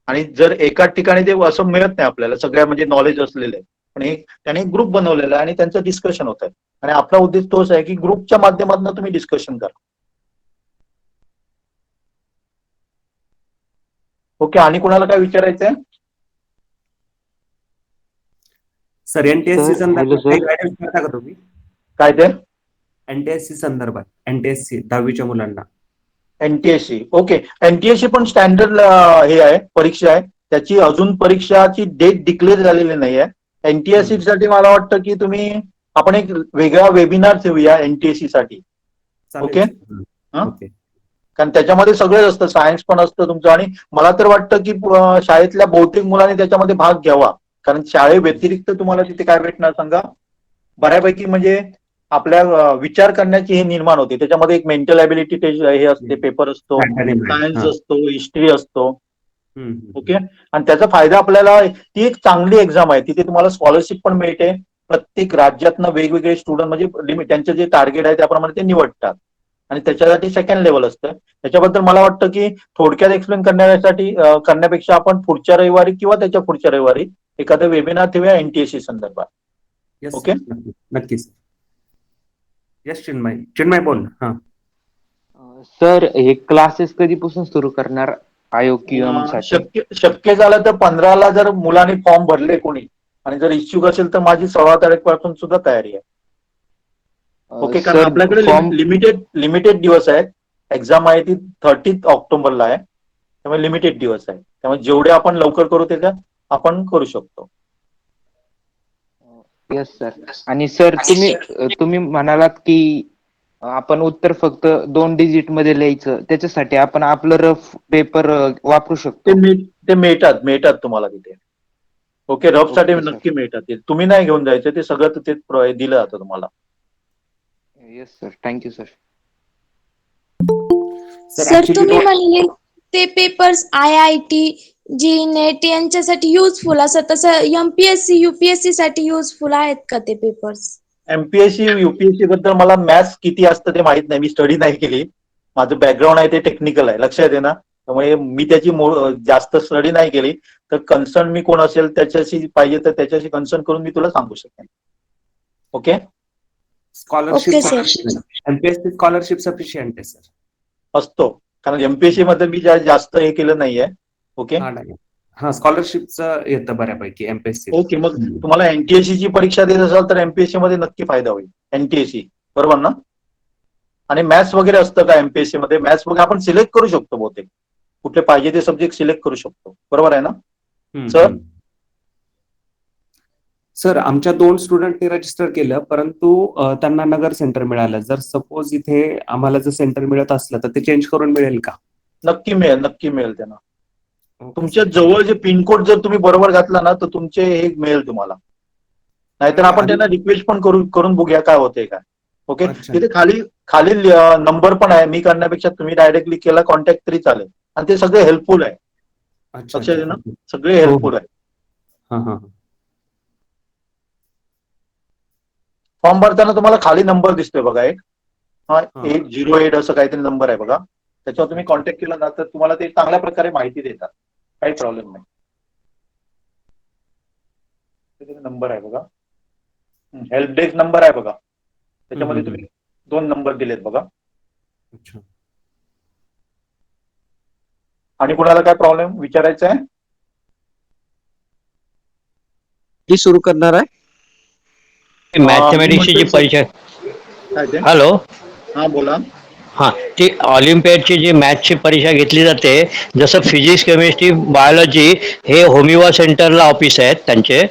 A: आणि जर एकाच ठिकाणी ते असं मिळत नाही आपल्याला सगळ्या म्हणजे नॉलेज असलेलं आहे. पण त्याने ग्रुप बनवलेला आहे आणि त्यांचं डिस्कशन होत आहे. आणि आपला उद्देश तोच आहे की ग्रुपच्या माध्यमातून तुम्ही डिस्कशन करा. ओके, आणि कोणाला काय विचारायचं आहे?
B: सर एनटीएससी
D: सर,
B: संदर्भात
D: हॅलो, सर.
B: काही गायडन्स करता का तुम्ही?
A: काय ते?
B: एनटीएससी संदर्भात, एनटीएससी 10वीच्या मुलांना.
A: एनटीएससी. ओके, एनटीएससी पण स्टँडर्ड हे आहे, परीक्षा आहे. त्याची अजून परीक्षाची डेट डिक्लेअर झालेली नाही आहे. एनटीएससी साठी मला वाटतं की आपण एक वेगळा वेबिनार ठेवूया एनटीएससी साठी.
B: चालेल.
A: ओके. हा?
B: ओके.
A: कारण त्याच्यामध्ये सगळंच असतं, सायन्स पण असतं तुमचं. आणि मला तर वाटतं की शाळेतल्या बहुतेक मुलांनी त्याच्यामध्ये भाग घ्यावा. कारण शाळे व्यतिरिक्त तुम्हाला तिथे काय भेटणार सांगा? बऱ्यापैकी म्हणजे आपल्या विचार करण्याची हे निर्माण होते. त्याच्यामध्ये एक मेंटल ॲबिलिटी हे असते, पेपर असतो, सायन्स असतो, हिस्ट्री असतो. ओके. आणि त्याचा फायदा आपल्याला, ती एक चांगली एक्झाम आहे. तिथे तुम्हाला स्कॉलरशिप पण मिळते. प्रत्येक राज्यातनं वेगवेगळे स्टुडंट म्हणजे त्यांचं जे टार्गेट आहे त्याप्रमाणे ते निवडतात. आणि त्याच्यासाठी सेकंड लेवल असतं. त्याच्याबद्दल मला वाटतं की थोडक्यात एक्सप्लेन करण्यापेक्षा आपण पुढच्या रविवारी किंवा त्याच्या पुढच्या रविवारी एखादं वेबिनार ठेवूया एनटीएससी संदर्भात.
B: Yes,
A: okay.
B: sir. नक्कीच. यस चिन्मय बोल. हा.
D: सर, हे क्लासेस कधीपासून सुरू करणार आयोग किंवा मग साठी?
A: शक्य झालं तर 15ला जर मुलांनी फॉर्म भरले कोणी आणि जर इच्छुक असेल तर माझी 16 तारीखपासून सुद्धा तयारी आहे. ओके. कारण
D: सर,
A: आपल्याकडे
D: फॉर्म
A: लिमिटेड दिवस आहेत. एक्झाम आहे ती 30 ऑक्टोबरला आहे. त्यामुळे लिमिटेड दिवस आहे. त्यामुळे जेवढे आपण लवकर करू त्याच्या आपण करू शकतो.
D: Yes sir. आणि सर, तुम्ही म्हणालात की आपण उत्तर फक्त 2 डिजिट मध्ये लिहायचं, त्याच्यासाठी आपण आपलं रफ पेपर वापरू शकतो.
A: ते मिळतात तुम्हाला तिथे. ओके. रफ साठी
D: ओके, सर.
A: नक्की मिळतात. ते तुम्ही नाही घेऊन जायचं, ते सगळं तिथे दिलं जातं तुम्हाला.
D: Yes sir, thank you sir.
C: Sir तुम्ही म्हणले ते पेपर्स IIT जी नेट यांच्यासाठी युजफुल असं, तसं MPSC UPSC साठी युजफुल आहेत का ते पेपर्स?
A: एमपीएससी युपीएससी बद्दल मला मॅथ्स किती असतं ते माहित नाही. मी स्टडी नाही केली. माझं बॅकग्राऊंड आहे ते टेक्निकल आहे, लक्षात आहे ना. त्यामुळे मी त्याची जास्त स्टडी नाही केली. तर कन्सर्न मी कोण असेल त्याच्याशी पाहिजे तर त्याच्याशी कन्सर्न करून मी तुला सांगू शकेन. Okay.
B: Scholarship,
C: okay sir.
B: MPSC scholarship sufficient आहे सर.
A: असतो, कारण एमपीएससी मध्ये मी जास्त हे केलं नाहीये. ओके.
B: हा, स्कॉलरशिपचं येतं बऱ्यापैकी एमपीएससी.
A: ओके. मग तुम्हाला एनटीएससी ची परीक्षा देत असाल तर एमपीएससी मध्ये नक्की फायदा होईल. एनटीएससी बरोबर ना. आणि मॅथ्स वगैरे असतं का एमपीएससी मध्ये? मॅथ्स वगैरे आपण सिलेक्ट करू शकतो, बहुतेक कुठले पाहिजे ते सब्जेक्ट सिलेक्ट करू शकतो. बरोबर आहे ना सर?
B: सर, आमच्या 2 स्टुडंटनी रजिस्टर केलं, परंतु त्यांना नगर सेंटर मिळालं. जर सपोज इथे आम्हाला जर सेंटर मिळत असलं तर ते चेंज करून मिळेल का?
A: नक्की मिळेल त्यांना. तुमच्या जवळ जे पिनकोड जर तुम्ही बरोबर घातला ना तर तुमचे हे मिळेल तुम्हाला. नाहीतर आपण त्यांना रिक्वेस्ट पण करून बघूया काय होते काय. ओके. तिथे खाली नंबर पण आहे. मी करण्यापेक्षा तुम्ही डायरेक्टली केला कॉन्टॅक्ट तरी चालेल. आणि ते सगळे हेल्पफुल आहे, लक्षात आहे ना. सगळे हेल्पफुल आहे. फॉर्म भरताना तुम्हाला खाली नंबर दिसतोय बघा एक. 808 असं काहीतरी नंबर आहे बघा. त्याच्यावर तुम्ही कॉन्टॅक्ट केला ना तर तुम्हाला ते चांगल्या प्रकारे माहिती देतात. काही प्रॉब्लेम नाही. नंबर आहे बघा, हेल्प डेस्क नंबर आहे बघा. त्याच्यामध्ये तुम्ही 2 नंबर दिलेत बघा. आणि कुणाला काय प्रॉब्लेम विचारायचा आहे?
L: ती सुरू करणार आहे मॅथमॅटिक्सची जी परीक्षा. हॅलो.
A: हा बोला.
L: हा, ती ऑलिम्पियाडची जी मॅथ्सची परीक्षा घेतली जाते, जसं फिजिक्स, केमिस्ट्री, बायोलॉजी हे होमिवा सेंटरला ऑफिस आहेत त्यांचे.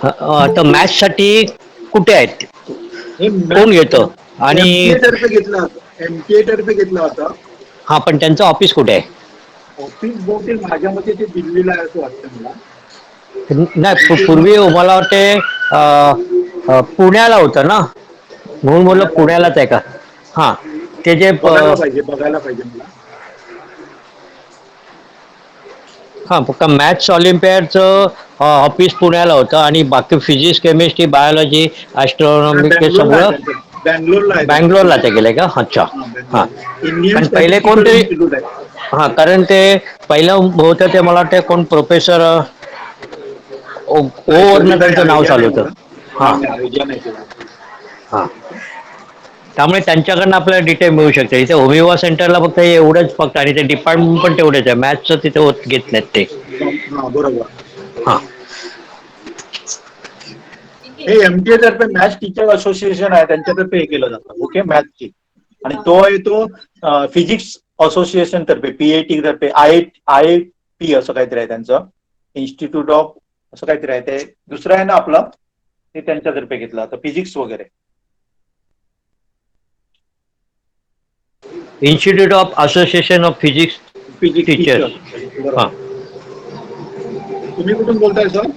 L: तर मॅथ्ससाठी कुठे आहेत, कोण घेतं? आणि
A: एमपीए तर्फे घेतला होता.
L: हा, पण त्यांचं ऑफिस कुठे आहे?
A: ऑफिस बहुतेक माझ्या मते ते दिल्लीला आहे असं वाटतं मला.
L: नाही, पूर्वी मला वाटते पुण्याला होतं ना, म्हणून बोललं पुण्यालाच आहे का. हा, ते जे
A: बघायला पाहिजे मला.
L: हा, फक्त मॅथ्स ऑलिम्पियाडचं ऑफिस पुण्याला होतं आणि बाकी फिजिक्स, केमिस्ट्री, बायोलॉजी, ॲस्ट्रॉनॉमी हे सगळं
A: बँगलोरला
L: ते गेले का? अच्छा. हा, पण पहिले कोणतरी हा, कारण ते पहिलं होतं ते मला वाटतं कोण प्रोफेसर ओवरनं त्यांचं नाव चालू होतं. हा हा, त्यामुळे त्यांच्याकडनं आपल्याला डिटेल मिळू शकते. इथे होमिवा सेंटरला फक्त एवढंच फक्त, आणि ते डिपार्टमेंट पण तेवढेच आहे, मॅथ्सचं तिथे होत घेत नाहीत ते.
A: हा बरोबर.
L: हा,
A: हे MTA तर्फे मॅथ्स टीचर असोसिएशन आहे, त्यांच्यातर्फे हे केलं जातं. ओके, मॅथ्सची. आणि तो आहे तो फिजिक्स असोसिएशन तर्फे, PIT तर्फे, IIT असं काहीतरी आहे त्यांचं, इन्स्टिट्यूट ऑफ असं काहीतरी आहे. ते दुसरं आहे ना आपलं, ते त्यांच्यातर्फे घेतलं जातं फिजिक्स वगैरे.
L: Institute of association of physics
A: physics
L: teachers.
A: Teacher.
L: हा,
A: तुम्ही कुठून बोलताय सर?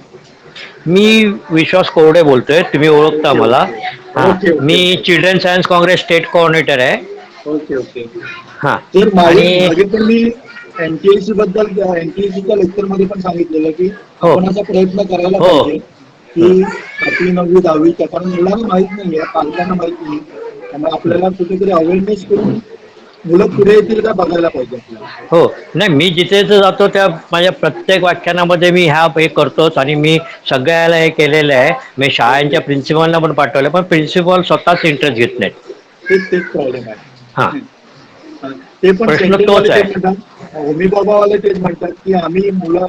L: मी विश्वास कोरडे बोलतोय, तुम्ही ओळखता
A: ओके
L: मला.
A: ओके
L: हा,
A: ओके ओके
L: मी children science congress state coordinator आहे.
A: Okay okay.
L: हा,
A: तर
L: आणि
A: मागे पण मी NTSC बद्दल, NTSCच्या लेक्चर मध्ये पण सांगितलेलं की
L: हो.
A: आपण असा प्रयत्न करायला
L: हो.
A: पाहिजे की 8वी 9वी 10वीच्या, कारण मुलांना माहित नाहीये, पालकांना माहित नाही, त्यामुळे आपल्याला कुठेतरी अवेअरनेस करून मुलं पुढे येतील का बघायला पाहिजे आपल्याला.
L: हो, नाही, मी जिथे जातो त्या माझ्या प्रत्येक व्याख्यानामध्ये मी हे करतोच, आणि मी सगळ्याला हे केलेलं आहे. मी शाळांच्या प्रिन्सिपलला पण पाठवलं, पण प्रिन्सिपल स्वतःच इंटरेस्ट घेत नाहीत.
A: तेच प्रॉब्लेम
L: हा,
A: आहे. ते पण
L: प्रश्न
A: सेंटरवाले
L: तोच
A: तेच
L: आहे.
A: म्हणतात, होमी बाबावाले तेच म्हणतात की आम्ही मुलं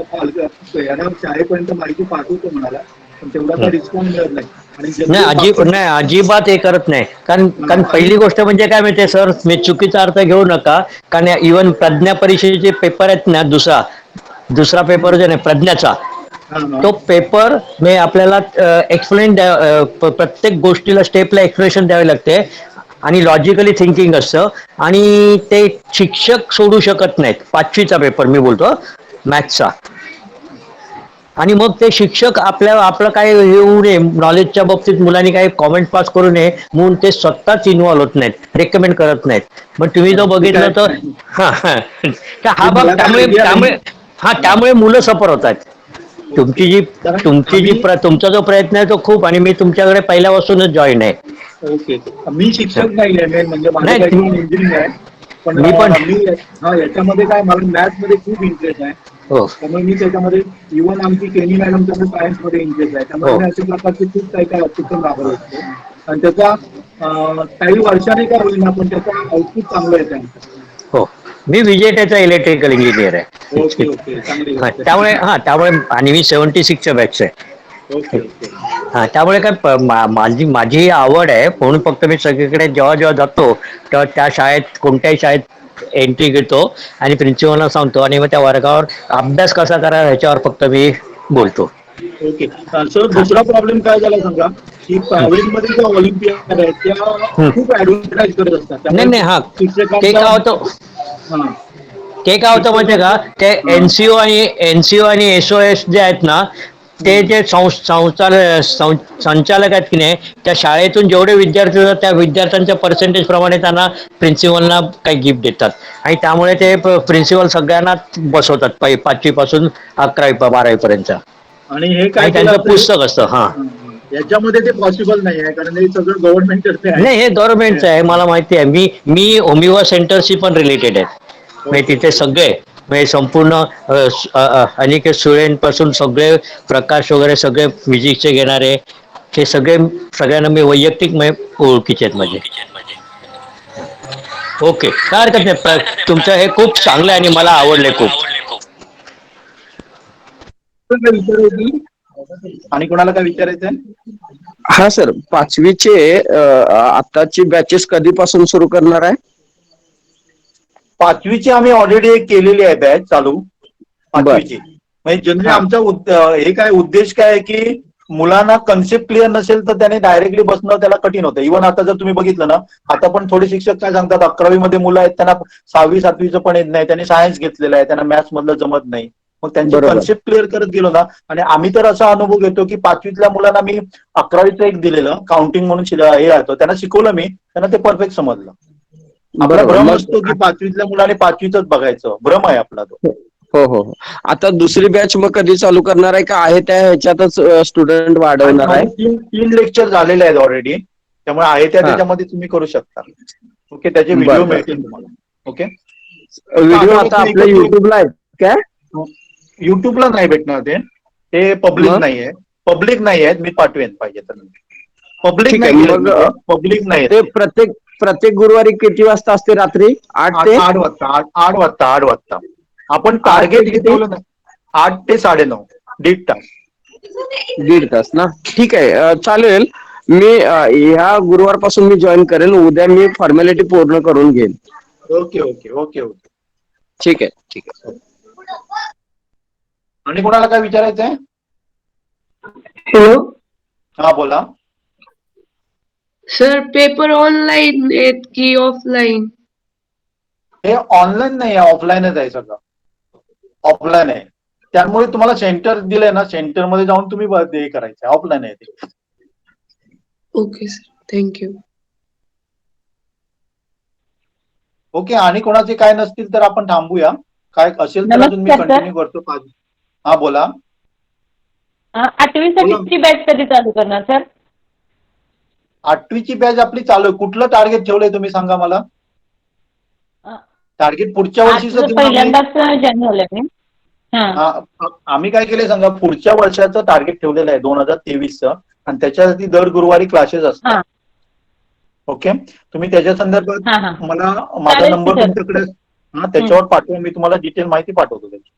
A: यांना शाळेपर्यंत माहिती पाठवतो म्हणाला, पण तेवढा काय रिस्पॉन्स मिळत नाही. आणि
L: नाही, अजिबात हे करत नाही. कारण पहिली गोष्ट म्हणजे काय माहितीये सर, मी चुकीचा अर्थ घेऊ नका, कारण इव्हन प्रज्ञा परीक्षेचे पेपर आहेत ना, दुसरा पेपर जो नाही प्रज्ञाचा, तो पेपर मी आपल्याला एक्सप्लेन प्रत्येक गोष्टीला स्टेपला एक्सप्लेनेशन द्यावे लागते, आणि लॉजिकली थिंकिंग असतं, आणि ते शिक्षक सोडू शकत नाहीत. 5वीचा पेपर मी बोलतो, मॅथ्सचा. आणि मग ते शिक्षक आपलं काय येऊ नये, नॉलेजच्या बाबतीत मुलांनी काही कॉमेंट पास करू नये म्हणून ते स्वतःच इन्व्हॉल्व होत नाहीत, रेकमेंड करत नाहीत. मग तुम्ही जर बघितलं तर हा भाग, त्यामुळे मुलं सफर होत आहेत. तुमचा जो प्रयत्न आहे तो खूप, आणि मी तुमच्याकडे पहिल्यापासूनच जॉईन आहे.
A: ओके, मी शिक्षक नाही आहे, म्हणजे माझं बॅकग्राऊंड इंजिनिअरिंग आहे, पण मी याच्यामध्ये काय, मला मॅथ्स मध्ये खूप इंटरेस्ट आहे. त्यामुळे मी त्याच्यामध्ये, इव्हन आमची केनी मॅडम त्यांना सायन्स मध्ये इंटरेस्ट आहे, त्यामुळे मी अशा प्रकारचे खूप काही उपक्रम राबवत असतो, आणि त्याचा काही वर्षाने काय होईल ना, पण त्याचा आउटपुट चांगलं येत आहे.
L: हो, मी विजेटेचा इलेक्ट्रिकल इंजिनियर आहे.
A: ओके ओके, चांगली गोष्ट.
L: त्यामुळे आणि मी 76च्या बॅच आहे.
A: Okay okay.
L: हा, त्यामुळे काय माझी आवड आहे म्हणून फक्त मी सगळीकडे जेव्हा जातो तेव्हा त्या शाळेत, कोणत्याही शाळेत एंट्री घेतो, आणि प्रिन्सिपलला सांगतो, आणि मग त्या वर्गावर अभ्यास कसा करायचा ह्याच्यावर फक्त मी बोलतो.
A: ओके सर, दुसरा प्रॉब्लेम काय झाला सांगा, की प्रायव्हेट मध्ये ज्या ऑलिम्पियाड आहेत त्या खूप ऍडव्हर्टाईज करत असतात.
L: नाही, हा, ते काय होतं माहितीये का, ते NCO आणि SOS जे आहेत ना, ते जे संचालक आहेत की नाही, त्या शाळेतून जेवढे विद्यार्थी होतात त्या विद्यार्थ्यांच्या पर्सेंटेज प्रमाणे त्यांना प्रिन्सिपलना काही गिफ्ट देतात, आणि त्यामुळे ते प्रिन्सिपल सगळ्यांना बसवतात 5वी पासून 11वी 12वी पर्यंत,
A: आणि हे काय
L: त्यांचं पुस्तक असतं. हा,
A: याच्यामध्ये ते पॉसिबल नाही आहे, कारण हे सगळं गव्हर्नमेंट तर्फे आहे.
L: नाही, हे गव्हर्नमेंटचं आहे, मला माहिती आहे. मी होमिवा सेंटरशी पण रिलेटेड आहे. म्हणजे तिथे सगळे, म्हणजे संपूर्ण अनिकेत सुळेंपासून सगळे, प्रकाश वगैरे सगळे फिजिक्सचे घेणारे, हे सगळ्यांना मी वैयक्तिक ओळखीचे आहेत माझे. ओके, काय हरकत नाही. तुमचं हे खूप चांगलं आहे आणि मला आवडले खूप.
A: आणि कोणाला काय विचारायचं आहे?
M: हा सर, 5वीचे आताची बॅचेस कधीपासून सुरू करणार आहे?
A: 5वीची आम्ही ऑलरेडी केलेली आहे बॅच चालू, 5वीची. म्हणजे जनरली आमचा हे काय उद्देश काय आहे की मुलांना कन्सेप्ट क्लिअर नसेल तर त्याने डायरेक्टली बसणं त्याला कठीण होतं. इव्हन आता जर तुम्ही बघितलं ना, आता पण थोडे शिक्षक काय सांगतात, 11वी मध्ये मुलं आहेत त्यांना 6वी 7वीचं पण येत नाही, त्यांनी सायन्स घेतलेलं आहे, त्यांना मॅथ्स मधलं जमत नाही. मग त्यांची कन्सेप्ट क्लिअर करत गेलो ना, आणि आम्ही तर असा अनुभव घेतो की 5वीतल्या मुलांना मी 11वीचं एक दिलेलं काउंटिंग म्हणून हे राहतो, त्यांना शिकवलं मी, त्यांना ते परफेक्ट समजलं. आपला भ्रम असतो की 5वीतल्या मुलाने 5वीच बघायचं, भ्रम आहे आपला तो.
M: हो. आता दुसरी बॅच मग कधी चालू करणार आहे का, आहे त्या ह्याच्यातच स्टुडंट वाढवणार आहे?
A: 3 लेक्चर झालेले आहेत ऑलरेडी, त्यामुळे आहे त्याच्यामध्ये तुम्ही करू शकता. ओके, त्याचे व्हिडिओ मिळतील तुम्हाला. ओके,
M: व्हिडिओ आता आपल्या युट्यूबला आहेत काय?
A: युट्यूबला नाही भेटणार ते पब्लिक
M: मग?
A: नाहीये. पब्लिक नाही आहेत, मी पाठवेन पाहिजे तर. पब्लिक
M: ठीक आहे,
A: नाही
M: मग
A: पब्लिक नाही
M: ते प्रत्येक गुरुवारी किती वाजता असते? रात्री 8 ते
A: 8 वाजता 8 वाजता आपण
M: 8
A: टार्गेट
M: ते किती?
A: ठेवलं ना 8 ते 9:30 दीड तास.
M: 1.5 तास ना? ठीक आहे, चालेल. मी ह्या गुरुवारपासून मी जॉईन करेन. उद्या मी फॉर्मॅलिटी पूर्ण करून घेईन.
A: Okay okay okay okay.
M: ठीक आहे, ठीक आहे.
A: आणि कोणाला काय विचारायचं आहे?
E: हॅलो
A: हा बोला.
E: सर, पेपर ऑनलाईन आहेत की ऑफलाईन?
A: हे ऑनलाईन नाही आहे, ऑफलाईनच आहे सगळं. ऑफलाईन आहे. त्यामुळे तुम्हाला सेंटर दिलंय ना, सेंटरमध्ये जाऊन तुम्ही हे करायचं. ऑफलाईन आहे ते.
E: Okay sir, thank you.
A: ओके. आणि कोणाचे काय नसतील तर आपण थांबूया. काय असेल तर अजून मी
E: नमस्कार, सर.
A: कंटिन्यू करतो. हा बोला.
E: 8वी साठीची बॅच कधी चालू करणार सर?
A: 8वीची बॅच आपली चालू आहे. कुठलं टार्गेट ठेवलंय तुम्ही सांगा मला. टार्गेट पुढच्या वर्षीचं देऊन आम्ही-
E: पहिल्यांदाच जॉईन झालं मी.
A: आम्ही काय केलंय सांगा, पुढच्या वर्षाचं टार्गेट ठेवलेलं आहे 2023चं, आणि त्याच्यासाठी दर गुरुवारी क्लासेस असतात. ओके. तुम्ही त्याच्या संदर्भात मला माझा
E: चालेल
A: नंबर
E: की सर.
A: तुमच्याकडे त्याच्यावर पाठवा, मी तुम्हाला डिटेल माहिती पाठवतो त्याची.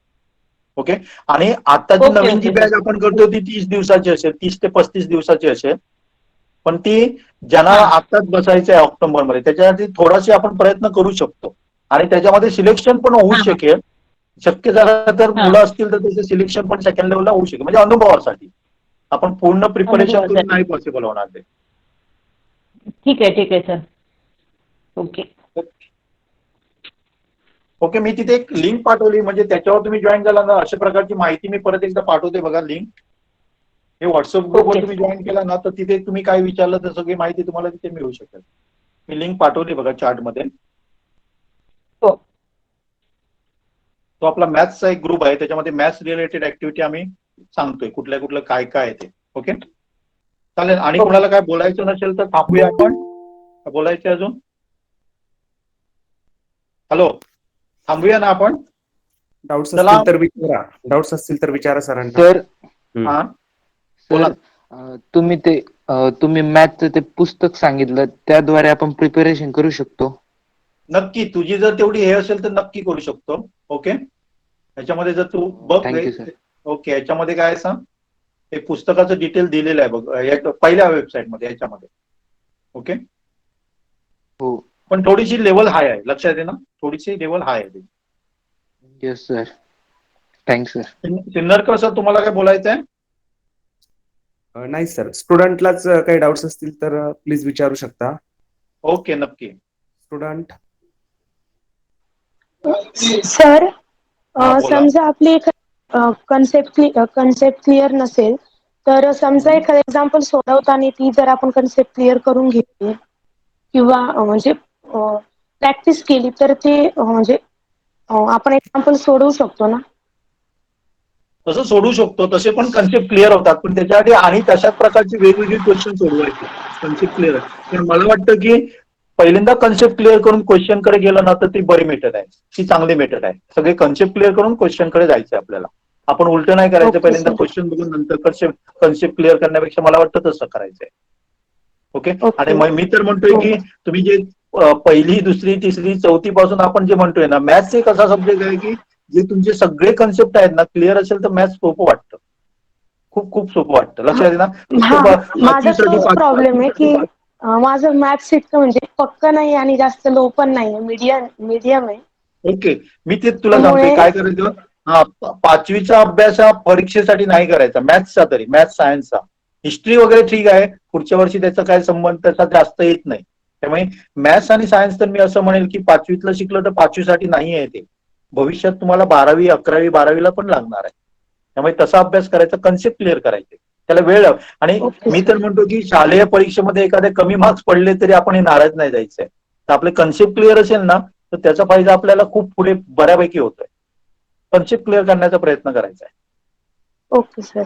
A: ओके. आणि आताची
E: ओके,
A: नवीन जी
E: ओके,
A: बॅच आपण करतो ती 30 दिवसाची असेल, 30 ते 35 दिवसाची असेल. पण ती ज्यांना आत्ताच बसायचं आहे ऑक्टोबरमध्ये, त्याच्यासाठी थोडासे आपण प्रयत्न करू शकतो. आणि त्याच्यामध्ये सिलेक्शन पण होऊ शकेल. शक्य झालं तर मुलं असतील तर त्याचं सिलेक्शन पण सेकंड लेवलला होऊ शकेल. म्हणजे अनुभवासाठी. आपण पूर्ण प्रिपरेशन करून नाही पॉसिबल होणार ते.
E: ठीक आहे सर. ओके.
A: ओके. मी तिथे एक लिंक पाठवली, म्हणजे त्याच्यावर तुम्ही जॉईन झाला ना, अशा प्रकारची माहिती मी परत एकदा पाठवते बघा लिंक. हे व्हॉट्सअप ग्रुपवर तुम्ही जॉईन केला ना, तर तिथे तुम्ही काय विचारलं तर सगळी माहिती तुम्हाला तिथे मिळू शकेल. मी लिंक पाठवली बघा चार्टमध्ये.
E: हो.
A: तो आपला मॅथ्सचा एक ग्रुप आहे, त्याच्यामध्ये मॅथ्स रिलेटेड ऍक्टिव्हिटी आम्ही सांगतोय, कुठलं काय काय आहे ते. ओके. चालेल. आणि कोणाला काय बोलायचं नसेल तर थांबूया आपण. बोलायचं अजून? हॅलो, थांबूया ना आपण?
B: डाऊट्स असतील तर विचारा सरांना.
D: सर
A: हा बोला.
D: तुम्ही मॅथचं ते पुस्तक सांगितलं, त्याद्वारे आपण प्रिपरेशन करू शकतो.
A: नक्की. तुझी जर तेवढी हे असेल तर नक्की करू शकतो. ओके. याच्यामध्ये जर तू बघ.
D: Thank you sir.
A: ओके. याच्यामध्ये काय सांग, हे पुस्तकाचं डिटेल दिलेलं आहे बघ पहिल्या वेबसाईटमध्ये याच्यामध्ये. ओके.
D: हो.
A: पण थोडीशी लेवल हाय आहे, लक्षात आहे ना, थोडीशी लेवल हाय आहे.
D: Yes sir. Thanks sir.
A: Sinnarkar sir, तुम्हाला काय बोलायचं आहे?
B: नाही सर, स्टुडंटलाच काही डाऊट्स असतील तर प्लीज विचारू शकता.
A: ओके. नक्की.
B: स्टुडंट.
C: सर,
A: बोला.
C: समजा आपली कन्सेप्ट क्लिअर नसेल तर समजा एखादं एक्झाम्पल सोडवताना ती जर आपण कन्सेप्ट क्लिअर करून घेतली किंवा म्हणजे प्रॅक्टिस केली तर ते म्हणजे आपण एक्झाम्पल सोडवू शकतो ना?
A: तसं सोडू शकतो. तसे पण कन्सेप्ट क्लिअर होतात, पण त्याच्यासाठी आणि तशाच प्रकारची वेगवेगळी क्वेश्चन सोडवायचे. कन्सेप्ट क्लिअर आहे. पण मला वाटतं की पहिल्यांदा कन्सेप्ट क्लिअर करून क्वेश्चन कडे गेलं ना तर ती बरी मेथड आहे, ती चांगली मेथड आहे. सगळे कन्सेप्ट क्लिअर करून क्वेश्चन कडे जायचं आपल्याला. आपण उलट नाही करायचं. पहिल्यांदा क्वेश्चन बघून नंतर कन्सेप्ट क्लिअर करण्यापेक्षा मला वाटतं तसं करायचंय. ओके. आणि मी तर म्हणतोय की तुम्ही जे पहिली, दुसरी, तिसरी, चौथी पासून आपण जे म्हणतोय ना, मॅथ्स एक असा सब्जेक्ट आहे की जे तुमचे सगळे कन्सेप्ट आहेत ना क्लिअर असेल तर मॅथ्स सोपं वाटतं. खूप सोपं वाटतं. लक्षात आहे ना?
C: माझा तोच प्रॉब्लेम आहे की माझं मॅथ्स इतकं म्हणजे पक्का नाही आणि जास्त लो पण नाही, मीडियम आहे.
A: ओके. मी ते तुला सांगतोय काय करायचं. हा, 5वीचा अभ्यास हा परीक्षेसाठी नाही करायचा, मॅथ्सचा तरी, मॅथ्स सायन्सचा. हिस्ट्री वगैरे ठीक आहे, पुढच्या वर्षी त्याचा काय संबंध त्याचा जास्त येत नाही. त्यामुळे मॅथ्स आणि सायन्स तर मी असं म्हणेल की 5वीतलं शिकलं तर 5वीसाठी नाही आहे ते. भविष्यात तुम्हाला 12वी, 11वी, 12वीला पण लागणार आहे. त्यामुळे तसा अभ्यास करायचा, कन्सेप्ट क्लिअर करायचे, त्याला वेळ लाव. आणि मी तर म्हणतो की शालेय परीक्षेमध्ये एखादे कमी मार्क्स पडले तरी आपण हे नाराज नाही जायचंय. तर आपले कन्सेप्ट क्लिअर असेल ना तर त्याचा फायदा आपल्याला खूप पुढे बऱ्यापैकी होतोय. कन्सेप्ट क्लिअर करण्याचा प्रयत्न करायचा आहे.
C: Okay sir.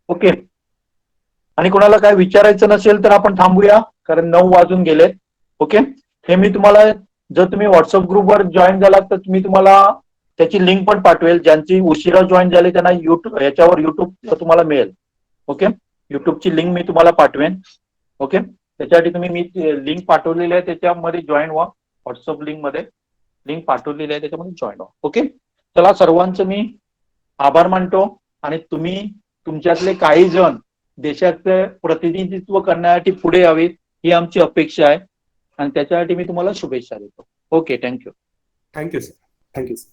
A: ओके. आणि कोणाला काय विचारायचं नसेल तर आपण थांबूया, कारण 9 वाजून गेलेत. ओके. हे मी तुम्हाला जर तुम्ही व्हॉट्सअप ग्रुपवर जॉईन झालात तर मी तुम्हाला त्याची लिंक पण पाठवेल. ज्यांची उशिरा जॉईन झाले त्यांना याच्यावर युट्यूब तुम्हाला मिळेल. ओके, युट्यूबची लिंक मी तुम्हाला पाठवेन. ओके, त्याच्यासाठी तुम्ही मी लिंक पाठवलेली आहे त्याच्यामध्ये जॉईन व्हा. व्हॉट्सअप मध्ये लिंक पाठवलेली आहे त्याच्यामध्ये जॉईन व्हा. ओके, चला सर्वांचं मी आभार मानतो आणि तुम्ही तुमच्यातले काही जण देशाचं प्रतिनिधित्व करण्यासाठी पुढे यावेत ही आमची अपेक्षा आहे आणि त्याच्यासाठी मी तुम्हाला शुभेच्छा देतो. Okay, thank you.
B: Thank you sir. Thank you sir.